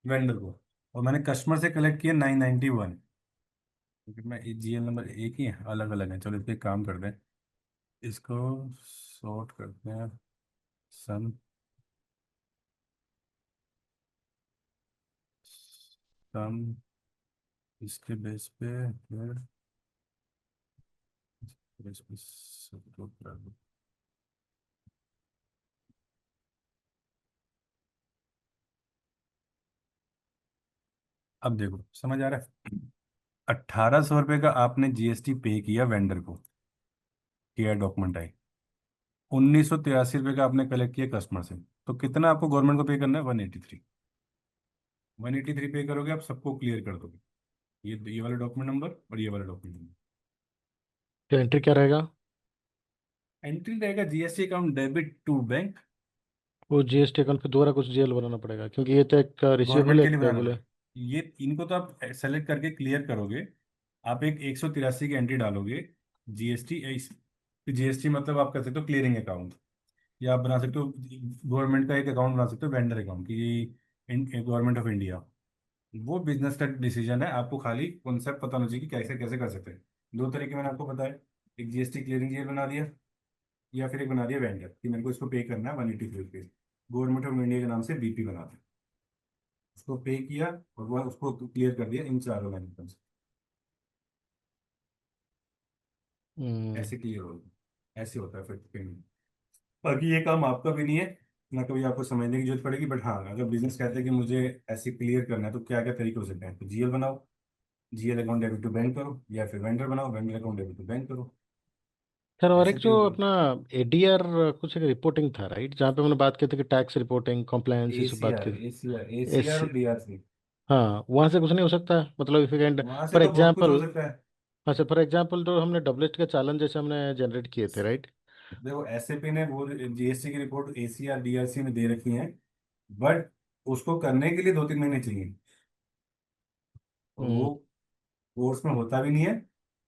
वेंडर को, और मैंने कस्टमर से कलेक्ट किया 991। क्योंकि मैं जीएल नंबर एक ही है, अलग अलग है। चलो इस पे एक काम करते हैं, इसको सॉर्ट करते हैं। सम सम इसके बेस पे फिर बेस पे सब लोग कर दो। अब देखो समझ आ रहा है। 1800 रुपये का आपने जीएसटी पे किया वेंडर को, किया डॉक्यूमेंट आई। 1983 रुपये का आपने कलेक्ट किया कस्टमर से, तो कितना आपको गवर्नमेंट को पे करना है? 183। 183 पे करोगे, आप सबको क्लियर कर दोगे। ये वाला डॉक्यूमेंट नंबर और ये वाला डॉक्यूमेंट नंबर। तो एंट्री क्या रहेगा? एंट्री रहेगा GST account debit to bank. वो जीएसटी अकाउंट पे दोबारा कुछ जीएल बनाना पड़ेगा, क्योंकि ये तो एक रिसीवेबल गवर्नमेंट है, के एक लिए बनाना पेबल है। पड़ेगा ये। इनको तो आप सेलेक्ट करके क्लियर करोगे। आप एक 183 की एंट्री डालोगे जीएसटी। जीएसटी मतलब आप कर सकते हो क्लियरिंग अकाउंट, या आप बना सकते हो गवर्नमेंट का एक अकाउंट बना सकते हो, वेंडर अकाउंट की, गवर्नमेंट ऑफ इंडिया। वो बिजनेस का डिसीजन है, आपको खाली कॉन्सेप्ट पता होना चाहिए कि कैसे कैसे कर सकते हैं। दो तरीके मैंने आपको बताया, एक जीएसटी क्लियरिंग जेल बना दिया, या फिर एक बना दिया वेंडर कि मेरे को इसको पे करना है 183 रुपीज। गवर्नमेंट ऑफ इंडिया के नाम से बीपी बना दिया, उसको पे किया और वह उसको क्लियर कर दिया इन चारों मैनेजमेंट से। हम्म। ऐसे क्लियर होगा, ऐसे होता है फिर पेमेंट। बाकी ये काम आपका भी नहीं है, ना कभी आपको समझने की जरूरत पड़ेगी। बट हाँ, अगर बिजनेस कहते हैं कि मुझे ऐसे क्लियर करना है, तो क्या क्या तरीके हो सकते हैं? तो जीएल बनाओ, GL account debit to bank करो, या फिर वेंडर बनाओ, vendor account debit to bank करो। सर, और एक ऐसे जो क्लियर करो। अपना एडीआर कुछ एक रिपोर्टिंग था, राइट, जहाँ पे हमने बात की थी कि टैक्स रिपोर्टिंग कॉम्प्लायंस ये सब बात एसीआर की थी। एसीआर एसीआर एस, और डीआरसी। हाँ, वहाँ से कुछ नहीं हो सकता, मतलब इफ एंड वहां से फॉर तो बहुत कुछ हो एग्जांपल। सकता है। हाँ सर, फॉर एग्जांपल जो हमने डब्ल्यूएच के चालन जैसे हमने जनरेट किए थे, राइट। देखो एसएपी ने वो जीएसटी की रिपोर्ट एसीआर डीआरसी में दे रखी है, बट उसको करने के लिए 2-3 महीने चाहिए, और हम्म। वो कोर्स में होता भी नहीं है।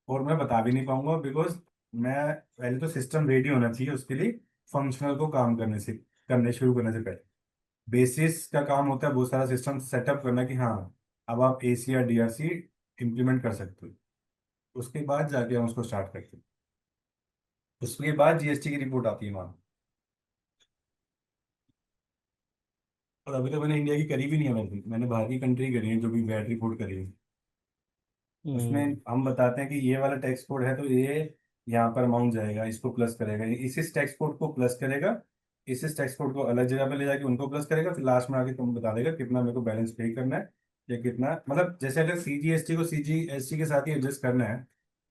और मैं बता भी नहीं पाऊंगा, बिकॉज मैं पहले तो सिस्टम रेडी होना चाहिए उसके लिए, फंक्शनल को काम करने से, करने शुरू करने से पहले। बेसिस का काम होता है बहुत सारा सिस्टम सेटअप करना कि हाँ अब आप एसी या डीआरसी इम्प्लीमेंट कर सकते हो। उसके बाद जाके हम उसको स्टार्ट करते हैं। उसके बाद जीएसटी की रिपोर्ट आती है वहाँ। और अभी तो मैंने इंडिया की करी भी नहीं है, मैंने बाहर की कंट्री करी है जो भी वैट रिपोर्ट करी है। उसमें हम्म। हम बताते हैं कि ये वाला टैक्स कोड है, तो ये यहाँ पर अमाउंट जाएगा, इसको प्लस करेगा, इस टैक्स कोड को प्लस करेगा, इस टैक्स कोड को अलग जगह पे ले जाके उनको प्लस करेगा, फिर लास्ट में आके तुम बता देगा कितना मेरे को बैलेंस पे करना है, या कितना, मतलब जैसे अगर सीजीएसटी को सीजीएसटी के साथ ही एडजस्ट करना है,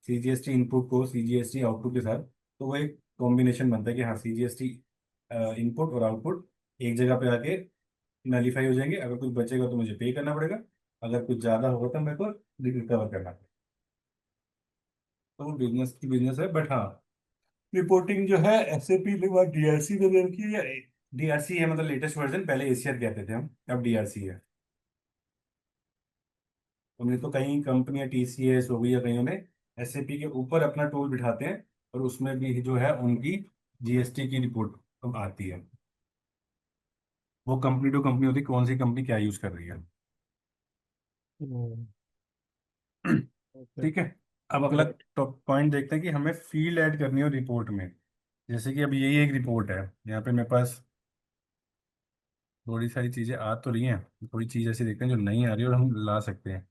सीजीएसटी इनपुट को सीजीएसटी आउटपुट के साथ, तो वो एक कॉम्बिनेशन बनता है कि हाँ सीजीएसटी इनपुट और आउटपुट एक जगह पे आके नलीफाई हो जाएंगे। अगर कुछ बचेगा तो मुझे पे करना पड़ेगा, अगर कुछ ज़्यादा होगा तो मेरे को रिकवर करना पड़ेगा। तो वो बिजनेस की बिजनेस है। बट हाँ, रिपोर्टिंग जो है एसएपी ने बात डीआरसी में दे रखी है, या डीआरसी है, मतलब लेटेस्ट वर्जन, पहले एसीआर कहते थे हम, अब डीआरसी है। उन्हें तो कई कंपनियां टीसीएस हो गई या कईयों ने एसएपी के ऊपर अपना टूल बिठाते हैं, और उसमें भी जो है उनकी जीएसटी की रिपोर्ट आती है। वो कंपनी टू कंपनी होती है, कौन सी कंपनी क्या यूज कर रही है। हम्म। ओके। ठीक है। अब अगला राइट। टॉप पॉइंट देखते हैं कि हमें फील्ड ऐड करनी हो रिपोर्ट में। जैसे कि अब यही एक रिपोर्ट है, यहाँ पे मेरे पास थोड़ी सारी चीजें आ तो रही हैं, थोड़ी चीज ऐसी देखते हैं जो नहीं आ रही और हम ला सकते हैं।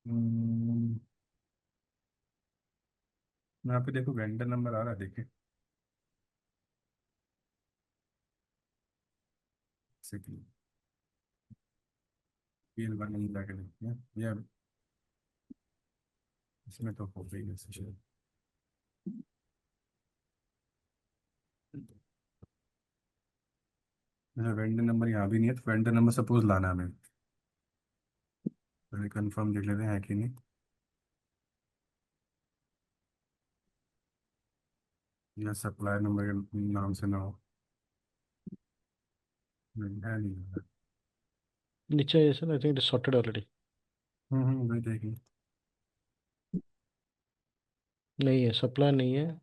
हम्म, यहाँ पे देखो वेंडर नंबर आ रहा है, देखिए फील्ड वन नहीं ला के देखते हैं, या इसमें तो हो गई है शायद। वेंडर नंबर यहाँ भी नहीं है, तो वेंडर नंबर सपोज लाना है हमें, पहले कंफर्म देख लेते हैं है कि नहीं। या सप्लाई नंबर के नाम से ना हो। नहीं है, नहीं है। नीचे है sir, I think it is sorted already. वही देखिए। नहीं है, सप्लाई नहीं है।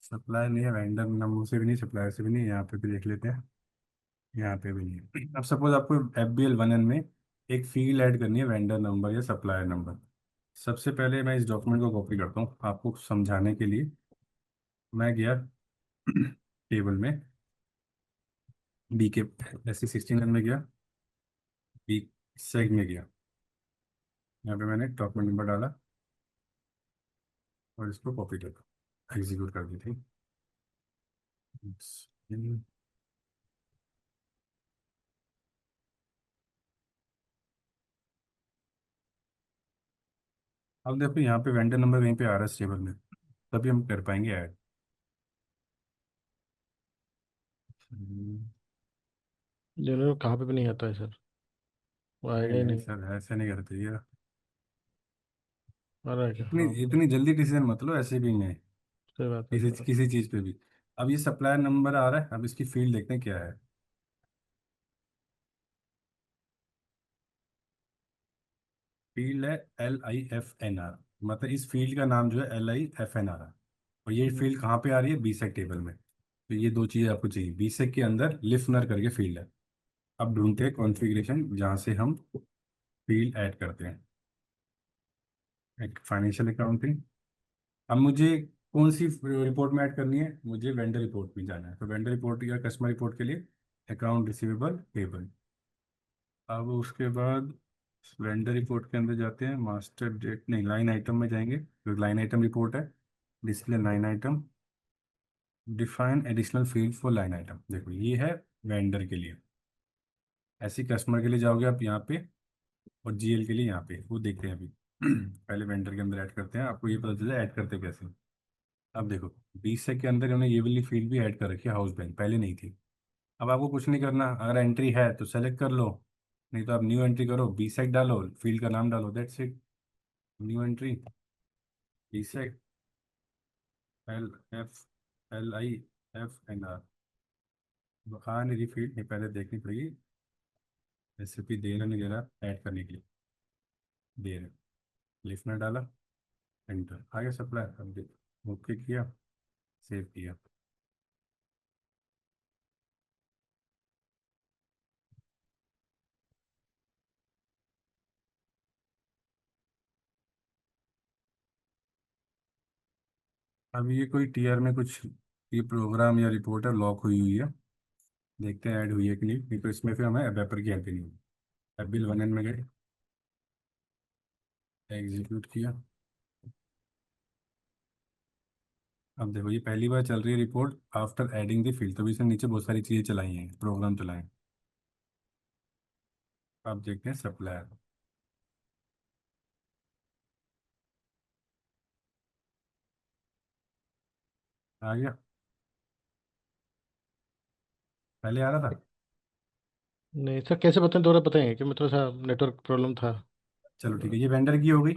सप्लाई नहीं है, वेंडर नंबर से भी नहीं, सप्लायर से भी नहीं, यहाँ पे भी देख लेते हैं, यहाँ पे भी नहीं है। अब सपोज आपको FBL 1N में एक फील्ड ऐड करनी है, वेंडर नंबर या सप्लायर नंबर। सबसे पहले मैं इस डॉक्यूमेंट को कॉपी करता हूँ आपको समझाने के लिए। मैं गया टेबल में, बी के SC16 में गया, बी सेग में गया, यहाँ पे मैंने डॉक्यूमेंट नंबर डाला और इसको कॉपी कर एग्जीक्यूट कर दी थी। अब देखो यहाँ पे वेंडर नंबर कहीं पे आ रहा है टेबल में, तभी हम कर पाएंगे ऐड। जनरल कहाँ पे भी नहीं आता है सर, वो आएगा ही नहीं नहीं। सर, ऐसे नहीं करते ये। आ रहा है क्या? इतनी हाँ इतनी जल्दी डिसीजन मत लो, ऐसे भी नहीं सही बात है किसी सर। किसी चीज़ पे भी। अब ये सप्लायर नंबर आ रहा है, अब इसकी फील्ड देखते हैं क्या है। फील्ड है LIFNR, मतलब इस फील्ड का नाम जो है LIFNR है। और ये फील्ड कहाँ पे आ रही है, बीसेक टेबल में। तो ये दो चीज़ें आपको चाहिए, बीसेक के अंदर लिफनर करके फील्ड है। अब ढूंढते हैं कॉन्फ़िगरेशन जहाँ से हम फील्ड ऐड करते हैं। एक फाइनेंशियल अकाउंटिंग। अब मुझे कौन सी रिपोर्ट में ऐड करनी है, मुझे वेंडर रिपोर्ट में जाना है। तो वेंडर रिपोर्ट या कस्टमर रिपोर्ट के लिए अकाउंट रिसीवेबल पेबल। अब उसके बाद वेंडर रिपोर्ट के अंदर जाते हैं, मास्टर डेट नहीं, लाइन आइटम में जाएंगे, जो लाइन आइटम रिपोर्ट है। Display line item, define additional field for line item. देखो ये है वेंडर के लिए। ऐसे कस्टमर के लिए जाओगे आप यहाँ पे, और GL के लिए यहाँ पे, वो देखते हैं अभी। पहले वेंडर के अंदर ऐड करते हैं, आपको ये पता चला ऐड करते कैसे। अब देखो 20 के अंदर इन्होंने ये वाली फील्ड भी ऐड कर रखी है, हाउस बैंक, पहले नहीं थी। अब आपको कुछ नहीं करना, अगर एंट्री है तो सेलेक्ट कर लो, नहीं तो आप न्यू एंट्री करो, BSEC डालो, फील्ड का नाम डालो, that's it. New entry BSEC LIFNR। आ नहीं रही फील्ड, ये पहले देखनी पड़ेगी। रेसिपी दे रहा नहीं दे रहा ऐड करने के लिए, दे रहे। लिस्ट में डाला, एंटर आ गया सप्लाई। अब ओके किया, सेव किया। अब ये कोई TR में कुछ, ये प्रोग्राम या रिपोर्ट है लॉक हुई हुई है, देखते हैं ऐड हुई है कि नहीं तो इसमें फिर हमें वेपर की हेल्प नहीं हुई। अब बिल 1N में गए, एग्जीक्यूट किया। अब देखो ये पहली बार चल रही है report after adding the field, तभी इसने नीचे बहुत सारी चीज़ें चलाई हैं, प्रोग्राम चलाए हैं। अब देखते हैं सप्लायर। आ गया, पहले आ रहा था। नहीं सर, कैसे बताएं, दोबारा बताएंगे कि मैं थोड़ा सा नेटवर्क प्रॉब्लम था। चलो ठीक है, ये वेंडर की हो गई।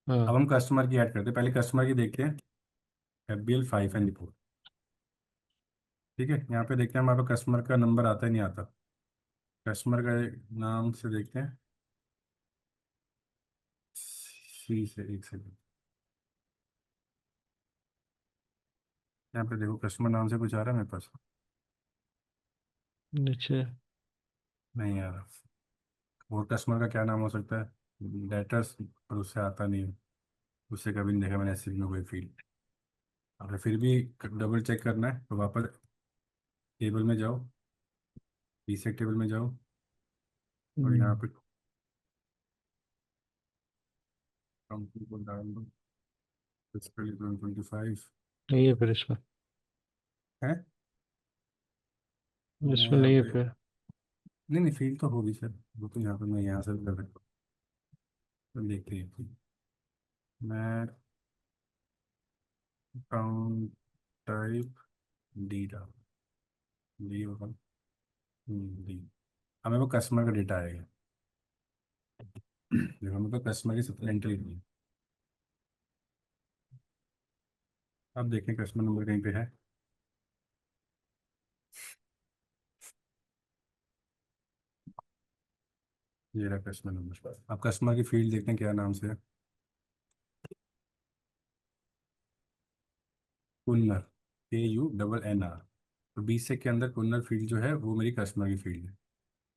हाँ। अब हम कस्टमर की ऐड करते हैं, पहले कस्टमर की देखते हैं। FBL 5 and report. ठीक है, यहाँ पे देखते हैं हमारे पास कस्टमर का नंबर आता है नहीं आता। कस्टमर का नाम से देखते हैं, C से, एक सेकंड। यहाँ पे देखो कस्टमर नाम से कुछ आ रहा है मेरे पास, नीचे। नहीं आ रहा। और कस्टमर का क्या नाम हो सकता है, डेटर्स, और उससे आता नहीं है। उससे कभी नहीं देखा मैंने ऐसे में कोई फील्ड। अगर फिर भी डबल चेक करना है तो वापस टेबल में जाओ, BSEC टेबल में जाओ, और यहाँ पे कंपनी को डाल दो, फिजिकली 2025 नहीं है फिर इसमें। है। मैं इसमें यहाँ नहीं है पे, फिर। नहीं नहीं फील्ड तो होगी सर, वो तो यहाँ पे मैं यहाँ से भी कर सकता हूँ, तो देखते हैं। मैं अकाउंट टाइप डी डाल, डी होगा, डी। हमें वो कस्टमर का डेटा आएगा। देखो हमें तो कस्टमर की सब एंट्री दी। अब देखें कस्टमर नंबर कहीं पे है। ये रहा कस्टमर नंबर। अब कस्टमर की फील्ड देखते हैं क्या नाम से है, कुन्नर, KUNNR। तो 20 के अंदर कुन्नर फील्ड जो है वो मेरी कस्टमर की फील्ड है।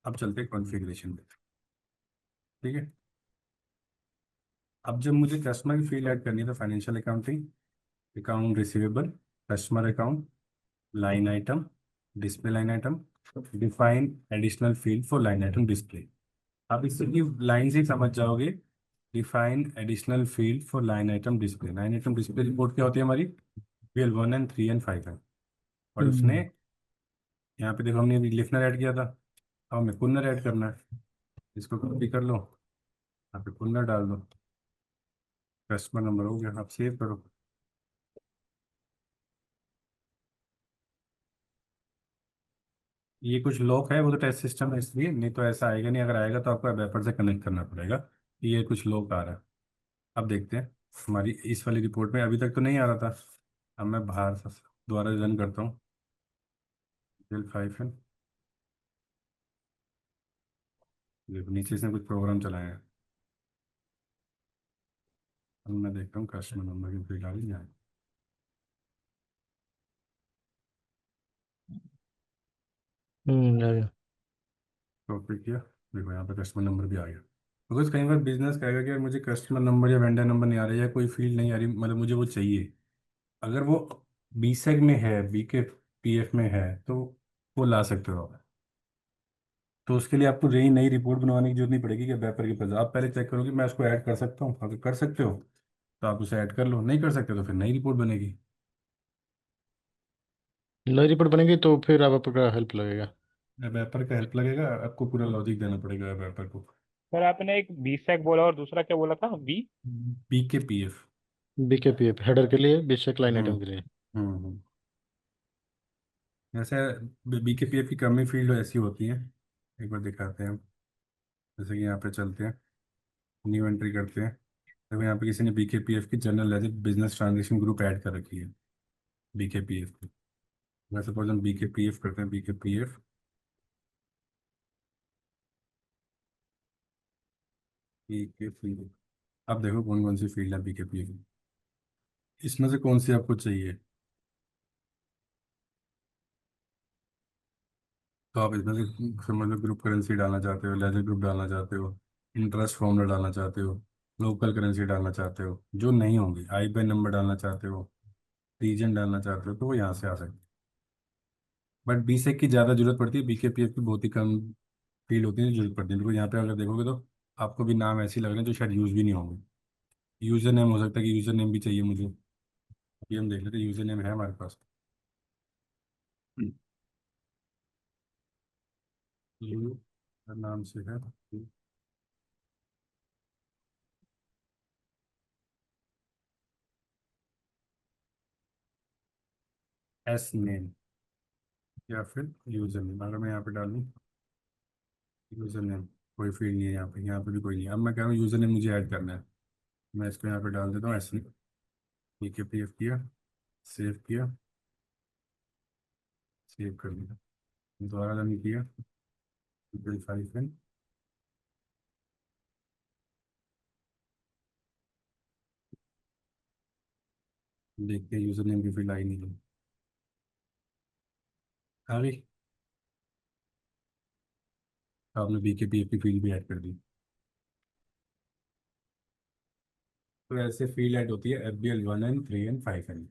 अब चलते हैं कॉन्फ़िगरेशन पे। ठीक है, अब जब मुझे कस्टमर की फील्ड ऐड करनी है तो financial accounting, account receivable, customer account, line item, display line item, define additional field for line item display. आप इससे की लाइन से ही समझ जाओगे define additional field for line item display. Line item display report क्या होती है हमारी? VL 1 एंड 3 एंड 5 है। और उसने यहाँ पे देखो हमने लिखनर ऐड किया था, अब हमें कुन्नर ऐड करना है। इसको कॉपी कर लो, यहाँ पे कुन्नर डाल दो, कस्टमर नंबर हो गया, आप सेव करो। ये कुछ लॉक है, वो तो टेस्ट सिस्टम है इसलिए, नहीं तो ऐसा आएगा नहीं। अगर आएगा तो आपको वेपर से कनेक्ट करना पड़ेगा। ये कुछ लॉक आ रहा है। अब देखते हैं हमारी इस वाली रिपोर्ट में, अभी तक तो नहीं आ रहा था। अब मैं बाहर से दोबारा रन करता हूँ। VL 5 है, देखो नीचे से कुछ प्रोग्राम चलाए हैं। अब मैं देखता हूँ कस्टमर नंबर की फील्ड आ रही है। आ गया। कॉपी किया, देखो यहाँ पे कस्टमर नंबर भी आ गया। बिकॉज कई बार बिजनेस कहेगा कि यार मुझे कस्टमर नंबर या वेंडर नंबर नहीं आ रहा है, या कोई फील्ड नहीं आ रही, मतलब मुझे वो चाहिए। अगर वो BSEC में है, BKPF में है, तो वो ला सकते हो आप। तो उसके लिए आपको नई नई रिपोर्ट बनवाने की जरूरत नहीं पड़ेगी कि वेपर के पास आप पहले चेक करो कि मैं उसको ऐड कर सकता हूँ। अगर कर सकते हो तो आप उसे ऐड कर लो, नहीं कर सकते तो फिर नई रिपोर्ट बनेगी। नई रिपोर्ट बनेगी तो फिर अब आपका हेल्प लगेगा। वेपर का हेल्प लगेगा, आपको पूरा लॉजिक देना पड़ेगा वेपर को। सर आपने एक बीसेक बोला और दूसरा क्या बोला था, बी? BKPF। BKPF हेडर के लिए, बेसिक लाइन हम्म आइटम के लिए। हम्म। जैसे BKPF की कमी फील्ड ऐसी होती है, एक बार दिखाते हैं हम। जैसे कि यहाँ पे चलते हैं, न्यू एंट्री करते हैं। देखो यहाँ पे किसी ने BKPF की general ledger business transaction group add कर रखी है, BKPF की। वैसे सपोज हम BKPF करते हैं, BKPF BKPF। अब देखो कौन कौन सी फील्ड है BKPF, इसमें से कौन सी आपको चाहिए। तो आप इसमें से समझ लो ग्रुप करेंसी डालना चाहते हो, लेजर ग्रुप डालना चाहते हो, इंटरेस्ट फॉर्मूला डालना चाहते हो, लोकल करेंसी डालना चाहते हो, जो नहीं होंगी, IBAN नंबर डालना चाहते हो, रीजन डालना चाहते हो, तो वो यहाँ से आ सकते हैं। बट BSEC की ज़्यादा जरूरत पड़ती है, BKPF की बहुत ही कम फील्ड होती है जो जरूरत पड़ती है। बिल्कुल यहाँ पे अगर देखोगे तो आपको भी नाम ऐसे ही लग रहे हैं जो शायद यूज़ भी नहीं होंगे। यूज़र नेम हो सकता है कि यूज़र नेम भी चाहिए मुझे। अभी हम देख लेते हैं, यूज़र नेम है हमारे पास। यू नाम से है, S नेम या फिर यूज़र नेम। अगर मैं यहाँ पे डालूँ यूज़र नेम, कोई फील्ड नहीं है यहाँ पे, यहाँ पे भी कोई नहीं है। अब मैं कह रहा हूँ यूज़र नेम मुझे ऐड करना है, मैं इसको यहाँ पे डाल देता हूँ ऐसे। BKPF किया, सेव किया, सेव कर दिया, दोबारा रन किया, वेरीफाई फिर। देखते हैं यूज़र नेम की फील्ड आई नहीं है। आ गई, तो आपने BKPF की फील्ड भी ऐड कर दी। तो ऐसे फील्ड ऐड होती है FBL 1 एंड 3 एंड 5 एंड।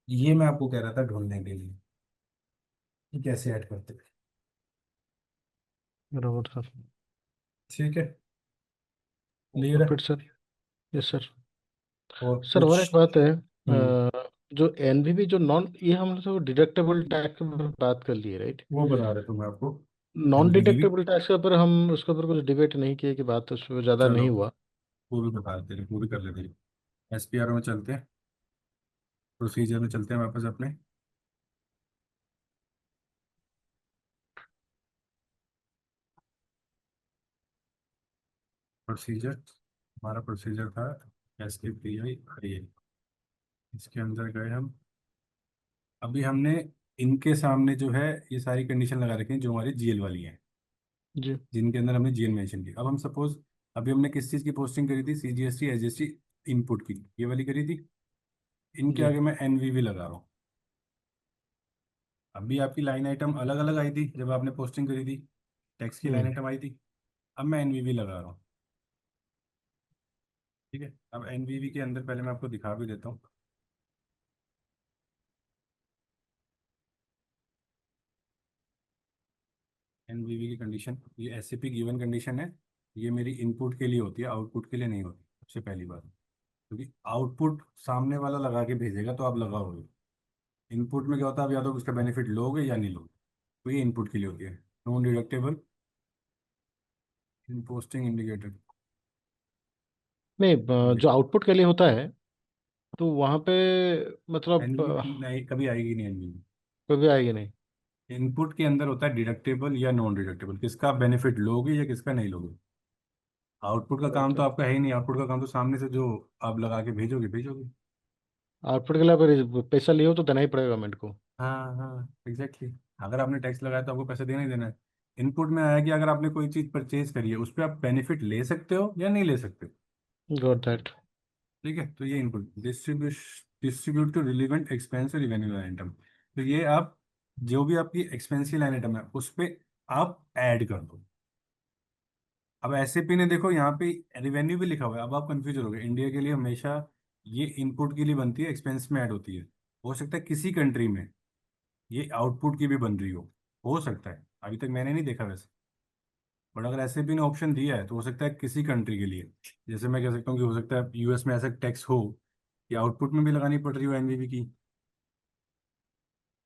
ये मैं आपको कह रहा था ढूंढने के लिए कि कैसे ऐड करते हैं। बराबर सर। ठीक है, क्लियर है। फिर सर। Yes sir. और सर और एक कुछ? बात है, हम्म, जो NVV जो नॉन, ये हम लोग डिडक्टेबल टैक्स पर बात कर लिए, राइट? वो बता रहे थे मैं आपको। नॉन NVV भी, डिडक्टेबल टैक्स के ऊपर हम उसके ऊपर कुछ डिबेट नहीं किए, कि बात उस पर ज़्यादा चलो नहीं हुआ। पूरी बता देते हैं, पूरी कर लेते हैं। SPRO में चलते हैं, प्रोसीजर में चलते हैं वापस अपने। प्रोसीजर, हमारा प्रोसीजर था SKPI। इसके अंदर गए हम। अभी हमने इनके सामने जो है ये सारी कंडीशन लगा रखी हैं जो हमारी GL वाली हैं, जी। जिनके अंदर हमने GL मेंशन की। अब हम सपोज अभी हमने किस चीज़ की पोस्टिंग करी थी, CGST SGST इनपुट की, ये वाली करी थी। इनके जी। आगे मैं NVV लगा रहा हूँ। अभी आपकी लाइन आइटम अलग अलग आई थी जब आपने पोस्टिंग करी थी, टैक्स की लाइन हम्म। आइटम आई थी। अब मैं NVV लगा रहा हूँ। ठीक है, अब NVV के अंदर पहले मैं आपको दिखा भी देता हूँ। एनवीवी की कंडीशन, ये एससीपी गिवन कंडीशन है, ये मेरी इनपुट के लिए होती है, आउटपुट के लिए नहीं होती, सबसे पहली बात। क्योंकि आउटपुट सामने वाला लगा के भेजेगा तो आप लगाओगे। इनपुट में क्या होता है, आप या तो उसका बेनिफिट लोगे या नहीं लोगे, तो ये इनपुट के लिए होती है। नॉन डिडक्टेबल इन पोस्टिंग इंडिकेटर। नहीं, जो आउटपुट के लिए होता है तो वहाँ पे मतलब एनवीवी नहीं, कभी आएगी नहीं एनवीवी। कभी आएगी नहीं। इनपुट के अंदर होता है डिडक्टेबल या नॉन डिडक्टेबल, किसका बेनिफिट लोगे या किसका नहीं लोगे। आउटपुट का काम तो ओके। आपका है ही नहीं, आउटपुट का काम तो सामने से जो आप लगा के भेजोगे भेजोगे। आउटपुट के लिए अगर पैसा लिए हो तो देना ही पड़ेगा गवर्नमेंट को। हाँ हाँ एग्जैक्टली। अगर आपने टैक्स लगाया तो आपको पैसे देना ही देना है। इनपुट में आया कि अगर आपने कोई चीज़ परचेज करी है उस पर आप बेनिफिट ले सकते हो या नहीं ले सकते। Got that. ठीक है, तो ये input distribute to relevant expense और रेवेन्यू लाइन आइटम। तो ये आप जो भी आपकी एक्सपेंसिव लाइन आइटम है उस पर आप ऐड कर दो। अब एसएपी ने देखो यहाँ पे रेवेन्यू भी लिखा हुआ है, अब आप कंफ्यूज हो गए। इंडिया के लिए हमेशा ये इनपुट के लिए बनती है, एक्सपेंस में ऐड होती है। हो सकता है किसी कंट्री में ये आउटपुट की भी बन रही हो सकता है, अभी तक मैंने नहीं देखा वैसे। बट अगर एसएपी ने ऑप्शन दिया है तो हो सकता है किसी कंट्री के लिए। जैसे मैं कह सकता हूँ कि हो सकता है यूएस में ऐसा टैक्स हो कि आउटपुट में भी लगानी पड़ रही हो एनवीवी की,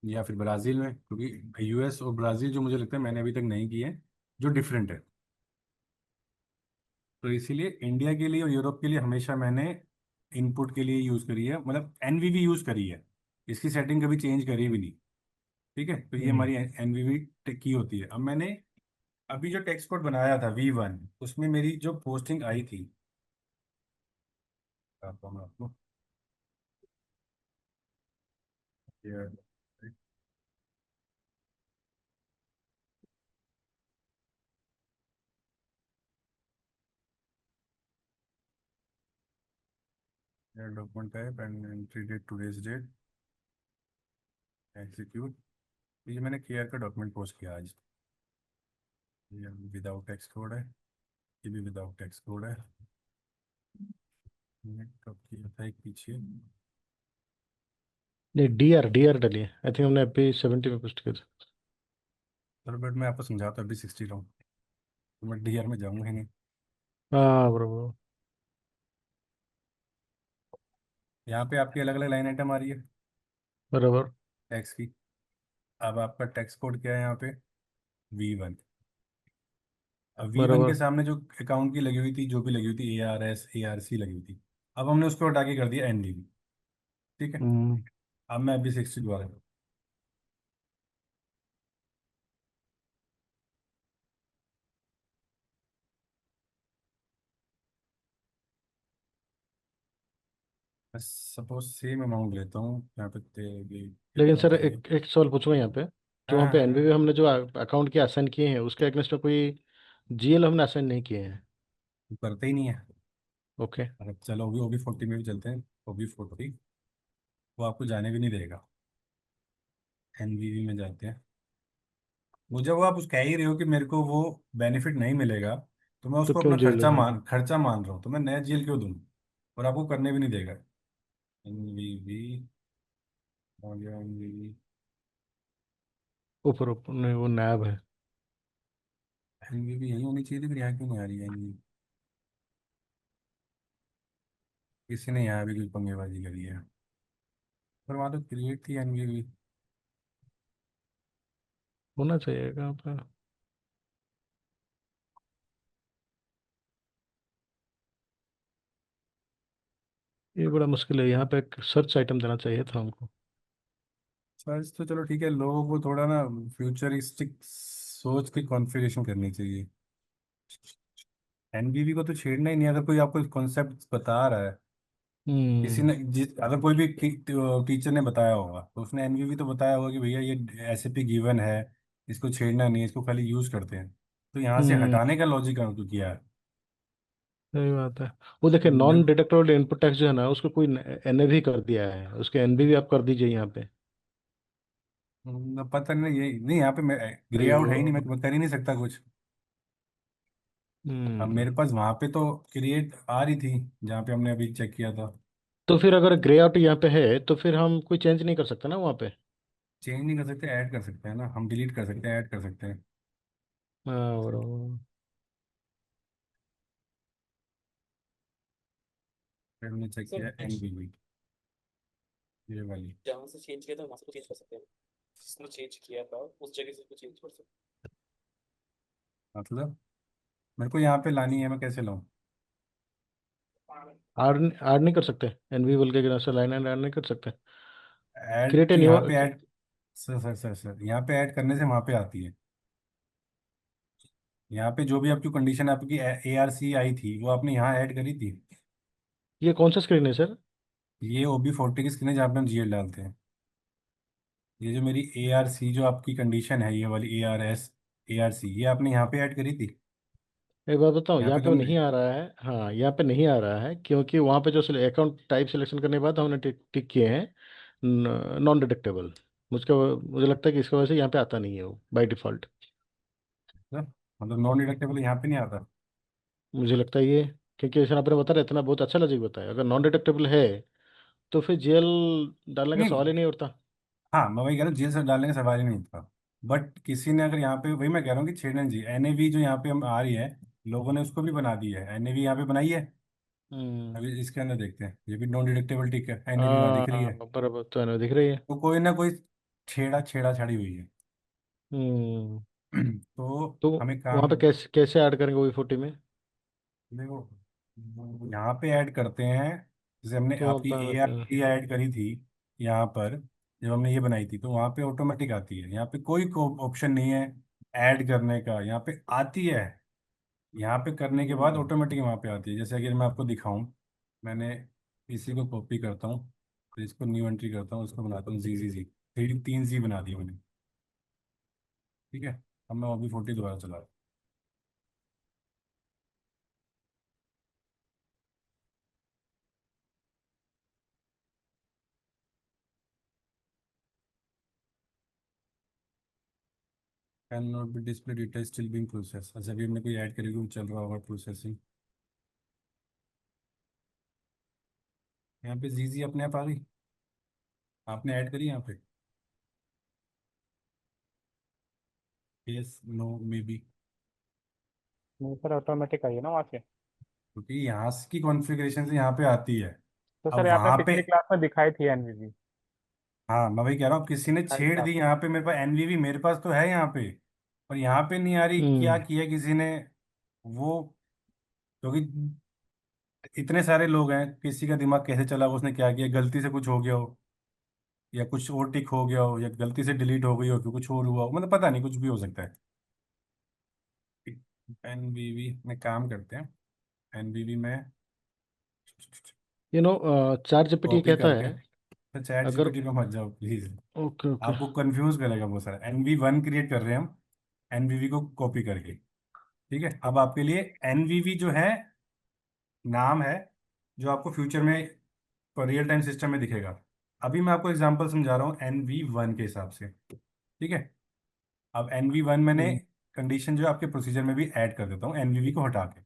या फिर ब्राज़ील में, क्योंकि यूएस और ब्राज़ील जो मुझे लगता है मैंने अभी तक नहीं की है, जो डिफरेंट है। तो इसीलिए इंडिया के लिए और यूरोप के लिए हमेशा मैंने इनपुट के लिए यूज़ करी है, मतलब एनवीवी यूज़ करी है। इसकी सेटिंग कभी चेंज करी भी नहीं। ठीक है, तो ये हम्म। हमारी एनवीवी की होती है। अब मैंने अभी जो टेक्स्ट कोड बनाया था V1, उसमें मेरी जो पोस्टिंग आई थी, आपको document type and entry date today's date execute. ये मैंने केयर का डॉक्यूमेंट पोस्ट किया आज। ये विदाउट टेक्स्ट कोड है, ये भी विदाउट टेक्स्ट कोड है। मैंने कब किया था एक पीछे। नहीं, डी आर डालिए। आई थिंक हमने अभी 70 में पोस्ट किया था। सर बट मैं आपको समझाता अभी 60 रहा हूँ, तो मैं डीआर में जाऊँगा ही नहीं। हाँ बराबर। यहाँ पे आपकी अलग अलग लाइन आइटम आ रही है बराबर। टैक्स की। अब आपका टैक्स कोड क्या है यहाँ पे, V1। अब V1 के बराबर। सामने जो अकाउंट की लगी हुई थी, जो भी लगी हुई थी, ARS ARC लगी हुई थी, अब हमने उसको हटा के कर दिया NDV। ठीक है, हम्म। अब मैं अभी 60 दोबारा सपोज सेम अमाउंट लेता हूँ यहाँ पे लेकिन कितना सर था ये। एक एक सवाल पूछूंगा यहाँ पे। जो हाँ वहाँ हाँ पे हाँ। एनबीवी हमने जो अकाउंट के असाइन किए हैं उसके अगेंस्ट में कोई जीएल हमने असाइन नहीं किए हैं। करते ही नहीं है। ओके। अरे चलो ओबी 40 में भी चलते हैं। OB 40 वो आपको जाने भी नहीं देगा। NVV में जाते हैं। वो जब आप उस कह ही रहे हो कि मेरे को वो बेनिफिट नहीं मिलेगा, तो मैं तो उसको क्यों अपना जेल है? खर्चा मान रहा हूँ, तो मैं नया जेल क्यों दूँ, और आपको करने भी नहीं देगा। NVV आ गया NVV। ऊपर ऊपर नहीं, वो नैब है। NVV यही होनी चाहिए थी, फिर यहाँ क्यों नहीं आ रही है NVV। किसी ने यहाँ भी कोई पंगेबाजी करी है, पर वहाँ तो क्रिएट थी NVV। होना चाहिए कहाँ पे। ये बड़ा मुश्किल है, यहाँ पे एक सर्च आइटम देना चाहिए था हमको। सर्च तो चलो ठीक है, लोगों को थोड़ा ना फ्यूचरिस्टिक सोच की कॉन्फ़िगरेशन करनी चाहिए। NVV को तो छेड़ना ही नहीं, अगर कोई आपको कॉन्सेप्ट बता रहा है, किसी हम्म। ने अगर कोई भी टीचर ने बताया होगा तो उसने NVV तो बताया होगा कि भैया ये एसएपी गिवन है, इसको छेड़ना नहीं है, इसको खाली यूज करते हैं। तो यहाँ से हम्म। हटाने का लॉजिक तो किया है। सही बात है। वो देखिए, मेरे नॉन डिडक्टेबल इनपुट टैक्स जो है ना उसको कोई एनएवी कर दिया है, उसके एनबीवी आप कर दीजिए यहाँ पे। पता नहीं, ये नहीं यहाँ पे ग्रे अरे आउट वो। है ही नहीं, मैं कर ही नहीं सकता कुछ। अब हम्म। मेरे पास वहां पे तो क्रिएट आ रही थी जहाँ पे हमने अभी चेक किया था। तो फिर अगर ग्रे आउट यहाँ पे है तो फिर हम कोई चेंज नहीं कर सकते ना वहाँ पे। चेंज नहीं कर सकते, ऐड कर सकते हैं ना, हम डिलीट कर सकते हैं, ऐड कर सकते हैं। बराबर। फिर हमने चेक किया एनवीवी, ये वाली। जहाँ से चेंज किया था वहां से तो चेंज कर सकते हैं, जिसने चेंज किया था उस जगह से तो चेंज कर सकते मतलब मेरे को यहाँ पे लानी है, मैं कैसे लाऊं? हैं। ऐड नहीं कर सकते, एनवी बोल के से लाइन ऐड नहीं कर सकते। ऐड क्रिएट ए तो न्यू। यहाँ पे ऐड, सर यहाँ पे ऐड करने से वहाँ पे आती है। यहाँ पे जो भी आपकी कंडीशन आपकी ARC आई थी वो आपने यहाँ ऐड करी थी। ये कौन सा स्क्रीन है सर? ये OB40 की स्क्रीन है जहाँ पे हम GL डालते हैं। ये जो मेरी ARC जो आपकी कंडीशन है, ये वाली ARC ये आपने यहाँ पे ऐड करी थी। एक बात बताऊँ, यहाँ यहाँ पे पे तुम, नहीं आ रहा है। हाँ, यहाँ पे नहीं आ रहा है क्योंकि वहाँ पे जो अकाउंट टाइप सिलेक्शन करने के बाद हमने टिक टिक किए हैं नॉन डिटेक्टेबल। मुझे लगता है कि इसकी वजह से यहाँ पे आता नहीं है वो बाय डिफॉल्ट। मतलब नॉन डिडक्टेबल यहाँ पे नहीं आता। मुझे लगता है ये, क्योंकि जैसे आपने बताया इतना बहुत अच्छा लॉजिक बताया, अगर नॉन डिटेक्टेबल है तो फिर जेल डालने का सवाल नहीं, ही नहीं उठता। हाँ मैं वही कह रहा हूँ, जेल से डालने का सवाल ही नहीं था। बट किसी ने अगर यहाँ पे, वही मैं कह रहा हूँ कि छेड़न जी NAV जो यहाँ पे हम आ रही है, लोगों ने उसको भी बना दी है, NAV यहाँ पे बनाई है। हम्म। अभी इसके अंदर देखते हैं, ये भी नॉन डिडक्टेबल टिक है, NAV वहाँ दिख रही हाँ, है। बराबर तो है ना, दिख रही है। तो कोई ना कोई छेड़ा छाड़ी हुई है। हम्म। तो तो हमें वहाँ काम, पे कैसे कैसे ऐड करेंगे वो 40 में? देखो यहाँ पे ऐड करते हैं, जैसे हमने तो आपकी आप ARC ऐड करी थी यहाँ पर, जब हमने ये बनाई थी तो वहाँ पे ऑटोमेटिक आती है। यहाँ पे कोई ऑप्शन नहीं है ऐड करने का, यहाँ पे आती है। यहाँ पे करने के बाद ऑटोमेटिक वहाँ पे आती है। जैसे अगर मैं आपको दिखाऊं, मैंने इसी को कॉपी करता हूँ, तो इसको न्यू एंट्री करता हूँ, इसको बनाता हूँ जी 3 जी बना दिया मैंने। ठीक है, अब मैं OB40 दोबारा चला रहा हूँ। Can not be display detail still being process. अच्छा, अभी हमने कोई ऐड करेगी, वो चल रहा होगा प्रोसेसिंग। यहाँ पे जी अपने आप आ गई, आपने ऐड करी यहाँ पे। Yes, no, maybe. नहीं सर, ऑटोमेटिक आई है ना वहाँ से। क्योंकि यहाँ की कॉन्फ़िगरेशन से यहाँ पे आती है। तो सर अब यहाँ पे वहाँ पे, पिछली क्लास में दिखाई थी एनवीवी। हाँ मैं वही कह रहा हूँ, किसी ने छेड़ दी यहाँ पे। मेरे पास NVV मेरे पास तो है यहाँ पे, पर यहाँ पे नहीं आ रही। क्या हम्म। किया किसी ने वो, क्योंकि इतने सारे लोग हैं, किसी का दिमाग कैसे चला, उसने क्या किया, गलती से कुछ हो गया हो, या कुछ और टिक हो गया हो, या गलती से डिलीट हो गई हो, फिर कुछ और हुआ हो, मतलब पता नहीं, कुछ भी हो सकता है। NVV में काम करते हैं, NVV में यू नो, चार जीपीटी कॉपी कहता करके। है। तो चैट अगर GPT पे मत जाओ प्लीज, ओके ओके। आपको कंफ्यूज करेगा बहुत सारा। NV1 क्रिएट कर रहे हैं हम, NVV को कॉपी करके। ठीक है, अब आपके लिए NVV जो है नाम है, जो आपको फ्यूचर में रियल टाइम सिस्टम में दिखेगा। अभी मैं आपको एग्जांपल समझा रहा हूँ NV1 के हिसाब से। ठीक है, अब NV1 मैंने हम्म। कंडीशन जो है आपके प्रोसीजर में भी ऐड कर देता हूँ, NVV को हटा के।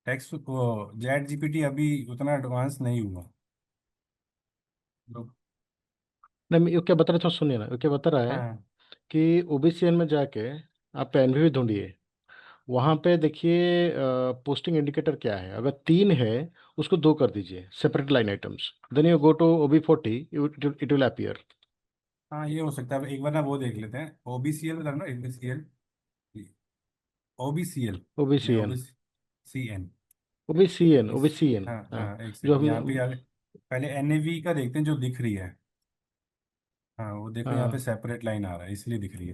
टेक्स्ट चैट GPT अभी उतना एडवांस नहीं हुआ। लोग, नहीं, ये क्या बता रहा था, सुनिए ना, ये क्या बता रहा है हाँ कि ओबीसीएन में जाके आप एनवीवी ढूंढिए। वहाँ पे देखिए पोस्टिंग इंडिकेटर क्या है, अगर 3 है उसको 2 कर दीजिए, separate line items, then you go to OB40, it will appear. हाँ, ये हो सकता है। एक बार ना वो देख लेते हैं, OBCL बता रहा ना, OBCL, OBCL या OBCN, OBCN। OBCN, इस, OBCN, हाँ हाँ। हाँ, एक जो सेकंड यहाँ पे हम, आ गए। पहले NAV का देखते हैं जो दिख रही है। हाँ वो देखो, यहाँ पे हाँ, सेपरेट लाइन आ रहा है, इसलिए दिख रही है।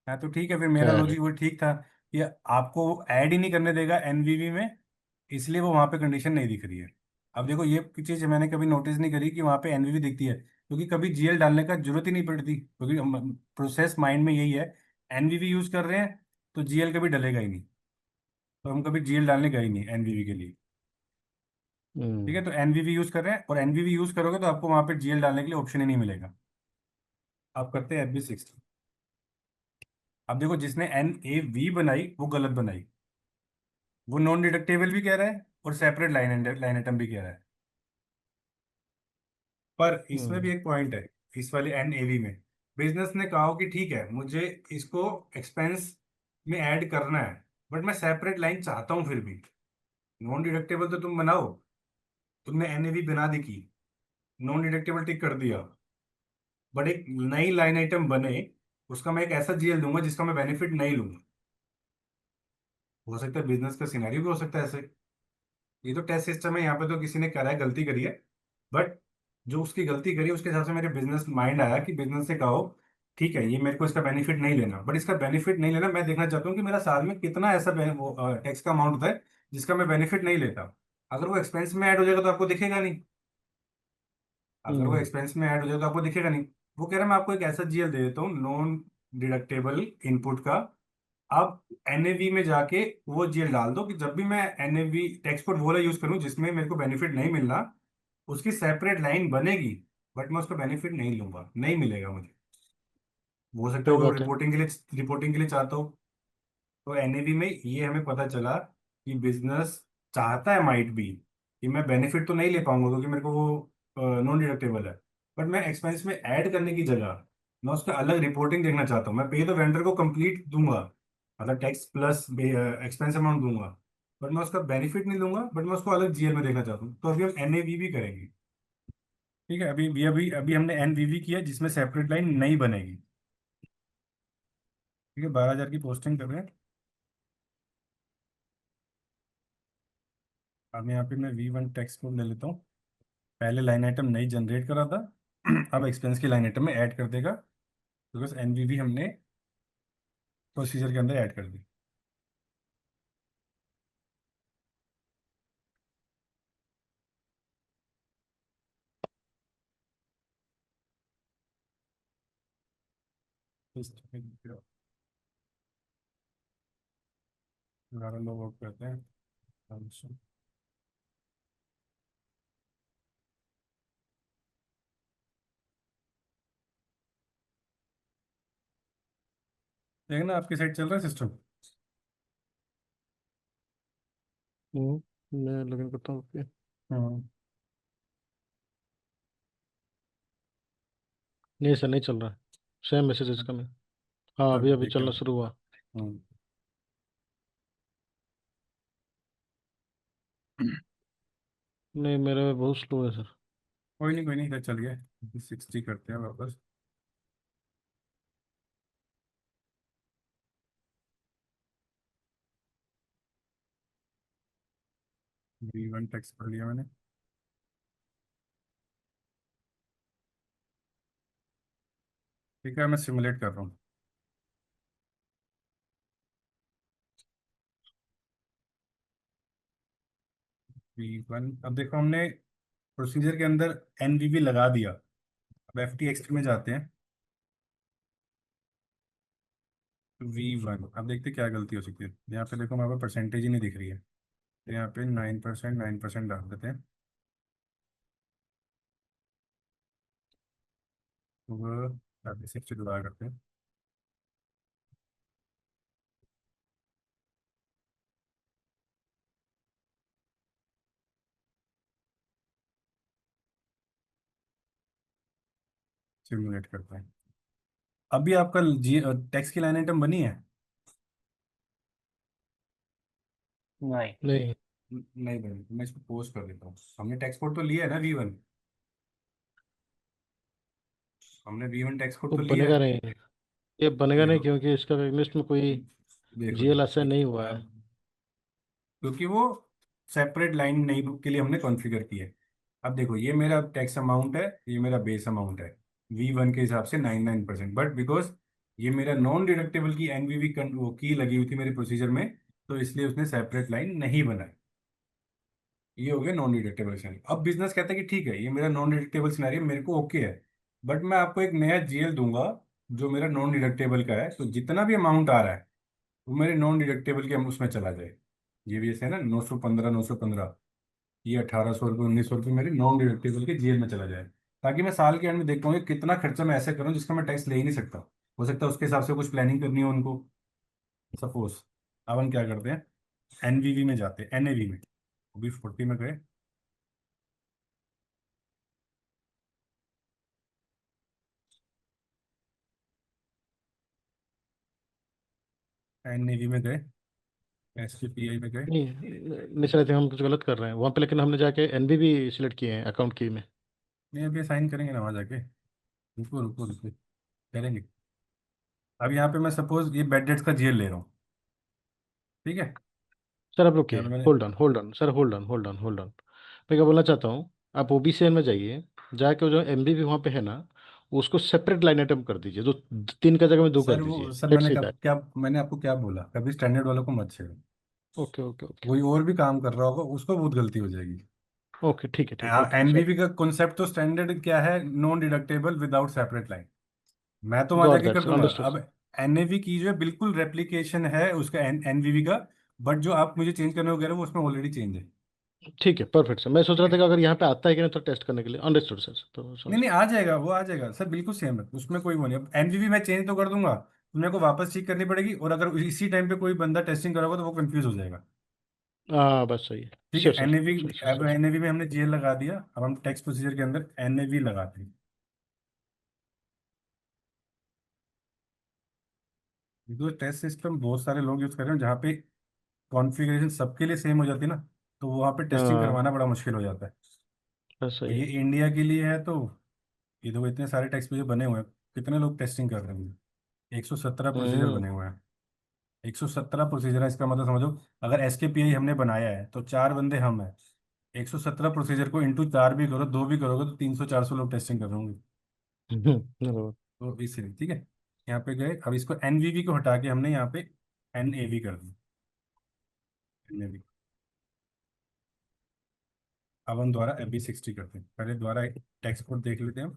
हाँ तो ठीक है, फिर मेरा लॉजिक करेक्ट। वो ठीक था कि आपको ऐड ही नहीं करने देगा NVV में, इसलिए वो वहाँ पे कंडीशन नहीं दिख रही है। अब देखो, ये चीज़ मैंने कभी नोटिस नहीं करी कि वहाँ पे NVV दिखती है, क्योंकि कभी GL डालने का जरूरत ही नहीं पड़ती, क्योंकि प्रोसेस माइंड में यही है, NVV यूज़ कर रहे हैं तो GL कभी डलेगा ही नहीं। तो हम कभी GL डालने गए ही नहीं NVV के लिए। ठीक है, हम्म। तो NVV यूज़ कर रहे हैं, और NVV यूज़ करोगे तो आपको वहाँ पे GL डालने के लिए ऑप्शन ही नहीं मिलेगा। आप करते हैं FB60। अब देखो, जिसने NAV बनाई वो गलत बनाई, वो नॉन डिडक्टेबल भी कह रहा है और सेपरेट लाइन लाइन आइटम भी कह रहा है। पर इसमें भी हम्म। एक पॉइंट है, इस वाले NAV में, बिजनेस ने कहा हो कि ठीक है मुझे इसको एक्सपेंस में ऐड करना है, बट मैं सेपरेट लाइन चाहता हूँ फिर भी। नॉन डिडक्टेबल तो तुम बनाओ, तुमने एनएवी बना दी की, नॉन डिडक्टेबल टिक कर दिया, बट एक नई लाइन आइटम बने, उसका मैं एक ऐसा जीएल दूंगा जिसका मैं बेनिफिट नहीं लूंगा। हो सकता है बिजनेस का सिनेरियो भी हो सकता है ऐसे। ये तो टेस्ट सिस्टम है, यहाँ पे तो किसी ने करा है, गलती करी है, बट जो उसकी गलती करी उसके हिसाब से मेरे बिजनेस माइंड आया कि बिजनेस से कहो ठीक है ये मेरे को इसका बेनिफिट नहीं लेना, बट इसका बेनिफिट नहीं लेना, मैं देखना चाहता हूँ कि मेरा साल में कितना ऐसा टैक्स का अमाउंट होता है जिसका मैं बेनिफिट नहीं लेता। अगर वो एक्सपेंस में ऐड हो जाएगा तो आपको दिखेगा नहीं, अगर वो हम्म। एक्सपेंस में ऐड हो जाएगा तो आपको दिखेगा नहीं। वो कह रहा है मैं आपको एक ऐसा जीएल दे देता हूँ नॉन डिडक्टेबल इनपुट का, आप एनएवी में जाके वो जीएल डाल दो कि जब भी मैं एनएवी टैक्स कोड वो वाला यूज करूँ जिसमें मेरे को बेनिफिट नहीं मिलना, उसकी सेपरेट लाइन बनेगी, बट मैं उसका बेनिफिट नहीं लूंगा, नहीं मिलेगा मुझे। हो सकता है सही वो बात है। रिपोर्टिंग के लिए चाहता हो। तो एनएवी में ये हमें पता चला कि बिजनेस चाहता है माइट बी कि मैं बेनिफिट तो नहीं ले पाऊंगा क्योंकि मेरे को वो नॉन डिडक्टेबल है, बट मैं एक्सपेंस में ऐड करने की जगह मैं उसका अलग रिपोर्टिंग देखना चाहता हूँ। मैं पे तो वेंडर को कंप्लीट दूंगा, मतलब टैक्स प्लस एक्सपेंस अमाउंट दूंगा, बट मैं उसका बेनिफिट नहीं लूंगा, बट मैं उसको अलग जीएल में देखना चाहता हूँ। तो अभी हम एनएवी भी करेंगे। ठीक है, अभी अभी अभी हमने एनवीवी किया जिसमें सेपरेट लाइन नहीं बनेगी। ठीक है, 12,000 की पोस्टिंग कर रहे हैं। अब यहाँ पे मैं V1 टेक्स्ट को ले लेता हूँ। पहले लाइन आइटम नहीं जनरेट करा था, अब एक्सपेंस की लाइन आइटम में ऐड कर देगा, बिकॉज एनवीवी हमने प्रोसीजर के अंदर ऐड कर दी। ज़्यादा लोग वर्क करते हैं। देखना आपकी साइड चल रहा है सिस्टम। मैं लॉगिन करता हूँ। ओके। हाँ, नहीं सर, नहीं चल रहा है। सेम मैसेजेस का मैं। हाँ, अभी अभी अभी देखते चलना हैं। शुरू हुआ। हाँ। नहीं, मेरे में बहुत स्लो है सर। कोई नहीं, इधर चल गया। 60 करते हैं वापस। V1 टेक्स्ट पढ़ लिया मैंने। ठीक है, मैं सिमुलेट कर रहा हूँ। V1, अब देखो हमने प्रोसीजर के अंदर एनवीवी लगा दिया। अब FTXT में जाते हैं। V1, अब देखते हैं क्या गलती हो सकती है। यहाँ पे देखो हमारे पास परसेंटेज ही नहीं दिख रही है, तो यहाँ पे 9%, 9% डाल देते हैं। तो वो 36 से जुड़ा करते हैं। सिमुलेट करते हैं। अभी आपका जी टैक्स की लाइन आइटम बनी है? नहीं। नहीं, नहीं बनी, तो मैं इसको पोस्ट कर देता हूँ। हमने टैक्स कोड तो लिया है ना V1, हमने V1 टैक्स कोड वो तो लिया बनेगा है। नहीं। ये बनेगा नहीं देखो, क्योंकि इसका लिस्ट में कोई देखो जीएल देखो ऐसा नहीं हुआ है। क्योंकि वो सेपरेट लाइन नहीं के लिए हमने कॉन्फ़िगर की है। अब देखो ये मेरा टैक्स अमाउंट है, ये मेरा बेस अमाउंट है V1 के हिसाब से 99%, बट बिकॉज ये मेरा नॉन डिडक्टेबल की एनवीवी वो की लगी हुई थी मेरे प्रोसीजर में, तो इसलिए उसने सेपरेट लाइन नहीं बनाई। ये हो गया नॉन डिडक्टेबल सिनेरियो। अब बिजनेस कहता है कि ठीक है ये मेरा नॉन डिडक्टेबल सिनेरियो मेरे को ओके है, बट मैं आपको एक नया जीएल दूंगा जो मेरा नॉन डिडक्टेबल का है, तो जितना भी अमाउंट आ रहा है वो मेरे नॉन डिडक्टेबल के हम उसमें चला जाए। ये भी ऐसे है ना, 915, 915, ये 1800 रुपये, 1900 रुपये मेरे नॉन डिडक्टेबल के जेल में चला जाए, ताकि मैं साल के एंड में देख पाऊँ कि कितना खर्चा मैं ऐसे करूँ जिसका मैं टैक्स ले ही नहीं सकता। हो सकता है उसके हिसाब से कुछ प्लानिंग करनी हो उनको। सपोज अब हम क्या करते हैं, एनवीवी में जाते हैं, एनएवी में। अभी 40 में गए। एनएवी में गए, एसकेपीआई में गए। नहीं सर, I think हम कुछ गलत कर रहे हैं वहाँ पे, लेकिन हमने जाके एनबीवी सिलेक्ट किए हैं अकाउंट की में। नहीं अभी साइन करेंगे ना वहाँ जाके, रुको रुको रुको, करेंगे। अब यहाँ पे मैं सपोज ये बेड डेट्स का जीएल ले रहा हूँ, ठीक है। सर आप रुकिए, यहाँ पे मैंने, hold on sir, hold on. मैं क्या बोलना चाहता हूँ, आप ओबीसीएन में जाइए, जाके वो जो एमबीवी वहाँ पे है ना, उसको सेपरेट लाइन आइटम कर दीजिए, तो 3 का जगह में 2 कर सर दीजिए, वो सर लेट्स मैंने सी कब दैट। क्या, मैंने आपको क्या बोला, कभी स्टैंडर्ड वालों को मत छेड़ो। ओके ओके ओके कोई और भी काम कर रहा होगा उसको बहुत गलती हो जाएगी। ओके, ठीक है ओके सर। एनवीवी का कॉन्सेप्ट तो स्टैंडर्ड क्या है, non deductible without separate line. मैं तो वहां गॉट जाके दैट कर सर, दूंगा। अंडरस्टूड अब सर। एनएवी की जो है बिल्कुल रेप्लिकेशन है उसका एनवीवी का, बट जो आप मुझे चेंज करने को कह रहे हो वो उसमें ऑलरेडी चेंज है। ठीक है, परफेक्ट सर, मैं सोच ठीक रहा था है, कि अगर यहाँ पे आता है कि नहीं तो टेस्ट करने के लिए, अंडरस्टूड सर, तो नहीं सॉरी। नहीं आ जाएगा, वो आ जाएगा सर, बिल्कुल सेम है, उसमें कोई वो नहीं। अब एनवीवी मैं चेंज तो कर दूंगा तो मेरे को वापस चेक करनी पड़ेगी, और अगर इसी टाइम पे कोई बंदा टेस्टिंग करोगा तो वो कंफ्यूज हो जाएगा। हाँ बस सही है। ठीक है, sure sir, NAV, sure sure अब श्योर। एनएवी में हमने जीएल लगा दिया, अब हम टेक्स्ट प्रोसीजर के अंदर एनएवी लगाते हैं। जो टेस्ट सिस्टम बहुत सारे लोग यूज कर रहे हैं जहाँ पे कॉन्फ़िगरेशन सबके लिए सेम हो जाती है ना, तो वहाँ पे टेस्टिंग हाँ करवाना बड़ा मुश्किल हो जाता है। बस और सही ये है। इंडिया के लिए है तो ये देखो इतने सारे टेक्स्ट प्रोसीजर बने हुए हैं, कितने लोग टेस्टिंग कर रहे हैं। 117 प्रोसीजर हम्म। बने हुए हैं। 117 प्रोसीजर है, इसका मतलब समझो अगर एसकेपीआई हमने बनाया है तो 4 बंदे हम हैं। 117 प्रोसीजर को इंटू 4 भी करो, 2 भी करोगे तो 300-400 लोग टेस्टिंग कर रहे होंगे। बराबर। तो इसलिए ठीक है, यहाँ पे गए, अब इसको एनवीवी को हटा के हमने यहाँ पे एनएवी कर दिया। एनएवी, अब हम द्वारा एबी60 करते हैं, पहले द्वारा टेक्स्ट कोड देख लेते हैं हम।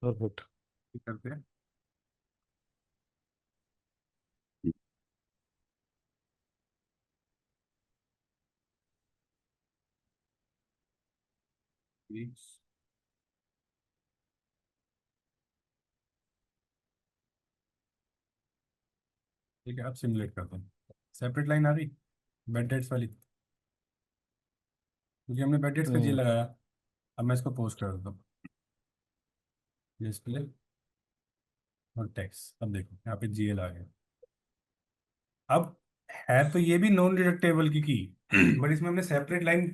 परफेक्ट। करते हैं, ठीक है। अब सिमुलेट करते हैं, सेपरेट लाइन आ गई बेड डेट्स वाली, क्योंकि हमने बेड डेट्स का जी हम्म। लगाया। अब मैं इसको पोस्ट कर देता हूँ, डिस्प्ले और टेक्स्ट, अब देखो यहाँ पे जीएल आ गया। अब है तो ये भी नॉन डिडक्टेबल की बट इसमें हमने सेपरेट लाइन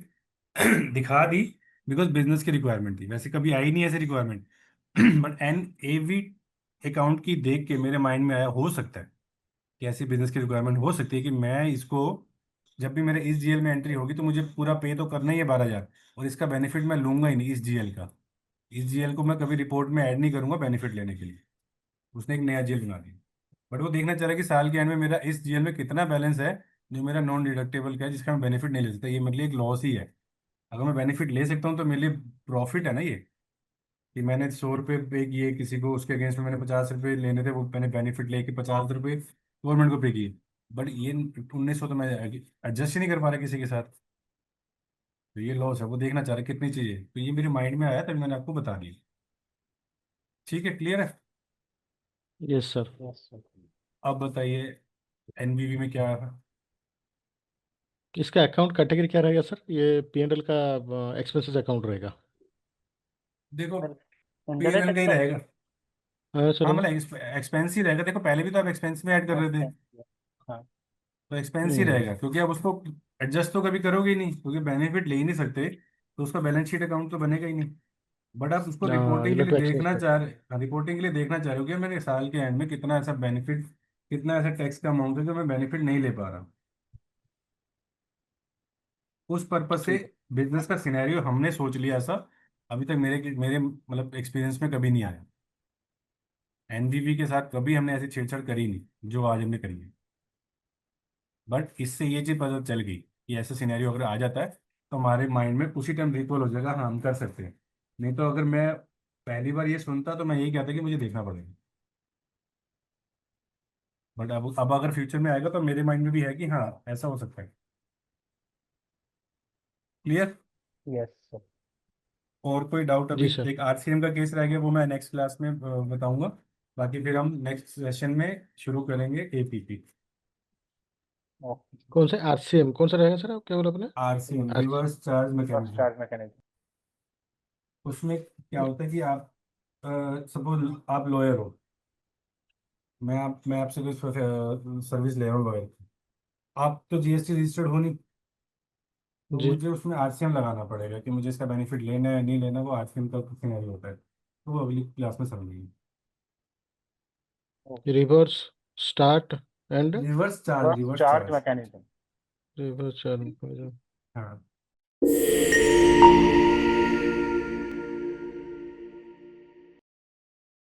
दिखा दी, बिकॉज बिजनेस की रिक्वायरमेंट थी, वैसे कभी आई नहीं ऐसी requirement. But an AV account की देख के मेरे माइंड में आया, हो सकता है कि ऐसी बिजनेस की रिक्वायरमेंट हो सकती है कि मैं इसको, जब भी मेरे इस जीएल में एंट्री होगी तो मुझे पूरा पे तो करना ही है 12,000, और इसका बेनिफिट मैं लूंगा ही नहीं इस जीएल का। इस जीएल को मैं कभी रिपोर्ट में ऐड नहीं करूंगा बेनिफिट लेने के लिए। उसने एक नया जीएल बना दिया, बट वो देखना चाह रहा है कि साल के एंड में मेरा इस जीएल में कितना बैलेंस है जो मेरा नॉन डिडक्टेबल का है, जिसका मैं बेनिफिट नहीं ले सकता। ये मेरे लिए एक लॉस ही है। अगर मैं बेनिफिट ले सकता हूँ तो मेरे लिए प्रॉफिट है ना ये, कि मैंने 100 रुपये पे किए किसी को, उसके अगेंस्ट में मैंने 50 रुपये लेने थे, वो मैंने बेनिफिट लेके 50 रुपये गवर्नमेंट को पे किए। बट ये 1,900 तो मैं एडजस्ट ही नहीं कर पा रहा किसी के साथ, तो ये लॉस है। वो देखना चाह रहा है कितनी चाहिए, तो ये मेरे माइंड में आया तभी मैंने आपको बता दिया। ठीक है, क्लियर है। Yes sir. Yes sir. अब बताइए एनवीवी में क्या है। इसका अकाउंट कैटेगरी क्या रहेगा सर? ये पीएनएल का एक्सपेंसेस अकाउंट रहेगा? देखो सर पीएनएल इंटरनेट का ही एक्सपेंस। रहेगा। हाँ हाँ सर। मतलब एक्सपेंस ही रहेगा, देखो पहले भी तो आप एक्सपेंस में ऐड कर रहे थे, हाँ। तो एक्सपेंस ही हम्म। रहेगा, क्योंकि आप उसको एडजस्ट तो कभी करोगे ही नहीं, क्योंकि बेनिफिट ले ही नहीं सकते, तो उसका बैलेंस शीट अकाउंट तो बनेगा ही नहीं। बट आप उसको ये रिपोर्टिंग के लोग लिए तो एक्सपेंस देखना करते चाह हैं। रहे, रिपोर्टिंग के लिए देखना चाह रहे हो कि मैंने साल के एंड में कितना ऐसा बेनिफिट, कितना ऐसा टैक्स का अमाउंट है जो मैं बेनिफिट नहीं ले पा रहा, उस पर्पज से। ठीक। बिजनेस का सिनेरियो हमने सोच लिया ऐसा, अभी तक मेरे मेरे मतलब एक्सपीरियंस में कभी नहीं आया। एनवीवी के साथ कभी हमने ऐसी छेड़छाड़ करी नहीं जो आज हमने करी है। बट इससे ये चीज पता चल गई कि ऐसा सिनेरियो अगर आ जाता है तो हमारे माइंड में उसी टाइम रिकॉल हो जाएगा, हाँ हम कर सकते हैं। नहीं तो अगर मैं पहली बार ये सुनता तो मैं यही कहता कि मुझे देखना पड़ेगा। बट अब अगर फ्यूचर में आएगा तो मेरे माइंड में भी है कि हाँ ऐसा हो सकता है। क्लियर। Yes sir. और कोई डाउट? अभी जी सर। एक आरसीएम का केस रह गया, वो मैं नेक्स्ट क्लास में बताऊंगा। बाकी फिर हम नेक्स्ट सेशन में शुरू करेंगे एपीपी। ओके। कौन सा आरसीएम, कौन सा रहेगा सर? आप क्या बोला आपने? RCM or reverse charge first mechanism. Charge mechanism. उसमें क्या होता है कि आप सपोज आप लॉयर हो, मैं आपसे कोई सर्विस ले रहा हूँ लॉयर की, आप तो जीएसटी रजिस्टर्ड हो नहीं, तो जी मुझे उसमें आरसीएम लगाना पड़ेगा कि मुझे इसका बेनिफिट लेना है या नहीं लेना, वो आरसीएम का सिनेरियो होता है, तो वो अगली क्लास में समझेंगे। Reverse start and reverse charge charge. Mechanism. Reverse charge हाँ